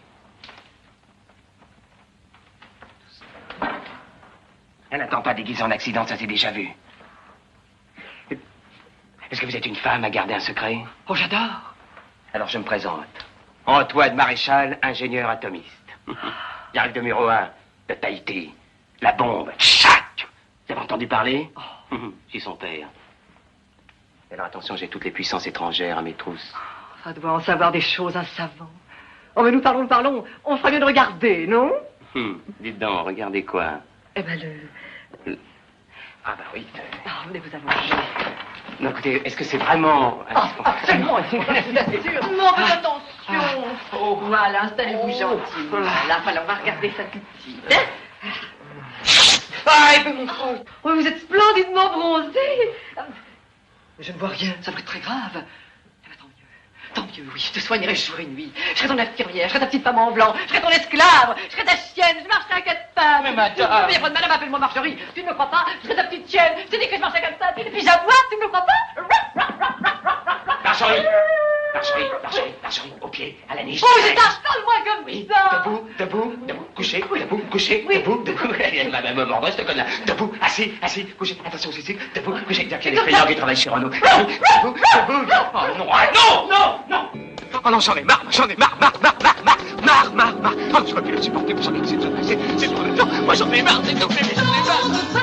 Un attentat déguisé en accident, ça s'est déjà vu. Est-ce que vous êtes une femme à garder un secret? Oh, j'adore. Alors je me présente. Antoine Maréchal, ingénieur atomiste. J'arrive de numéro 1, de Tahiti. La bombe, tchac! Vous avez entendu parler? Oh. Je suis son père. Alors attention, j'ai toutes les puissances étrangères à mes trousses. Ça doit en savoir des choses, un savant. Oh, mais nous parlons. On ferait mieux de regarder, non? Dites donc, regardez quoi? Eh ben, Ah, bah oui. Ah, venez vous allonger. Non, écoutez, est-ce que c'est vraiment... Absolument, je vous assure. Non, mais attention. Voilà, installez-vous gentil. Voilà, on va regarder sa petite. Hein? Ah, et mon frère. Oh, vous êtes splendidement bronzé. Mais je ne vois rien, ça va être très grave. Eh ben, tant mieux, oui, je te soignerai jour et nuit. Je serai ton infirmière, je serai ta petite femme en blanc, je serai ton esclave, je serai ta chienne, je marcherai à 4 pattes. Mais madame... Mais madame, appelle-moi Marjorie, tu ne me crois pas, je serai ta petite chienne, je te dis que je marche à 4 pattes, et puis j'aboie, tu ne me crois pas? Marjorie, au pied, à la niche. Oh, je tâche, parle-moi comme ça. Debout, couché, debout. Elle va même me mordre, cette conne-là. Debout, assis, couché, attention, c'est debout, couché. Il y a les payeurs qui travaillent chez Renault. Debout. Oh non. Oh non, j'en ai marre. Oh, je peux plus le supporter, c'est trop de temps. Moi, j'en ai marre, c'est tout, j'en ai marre.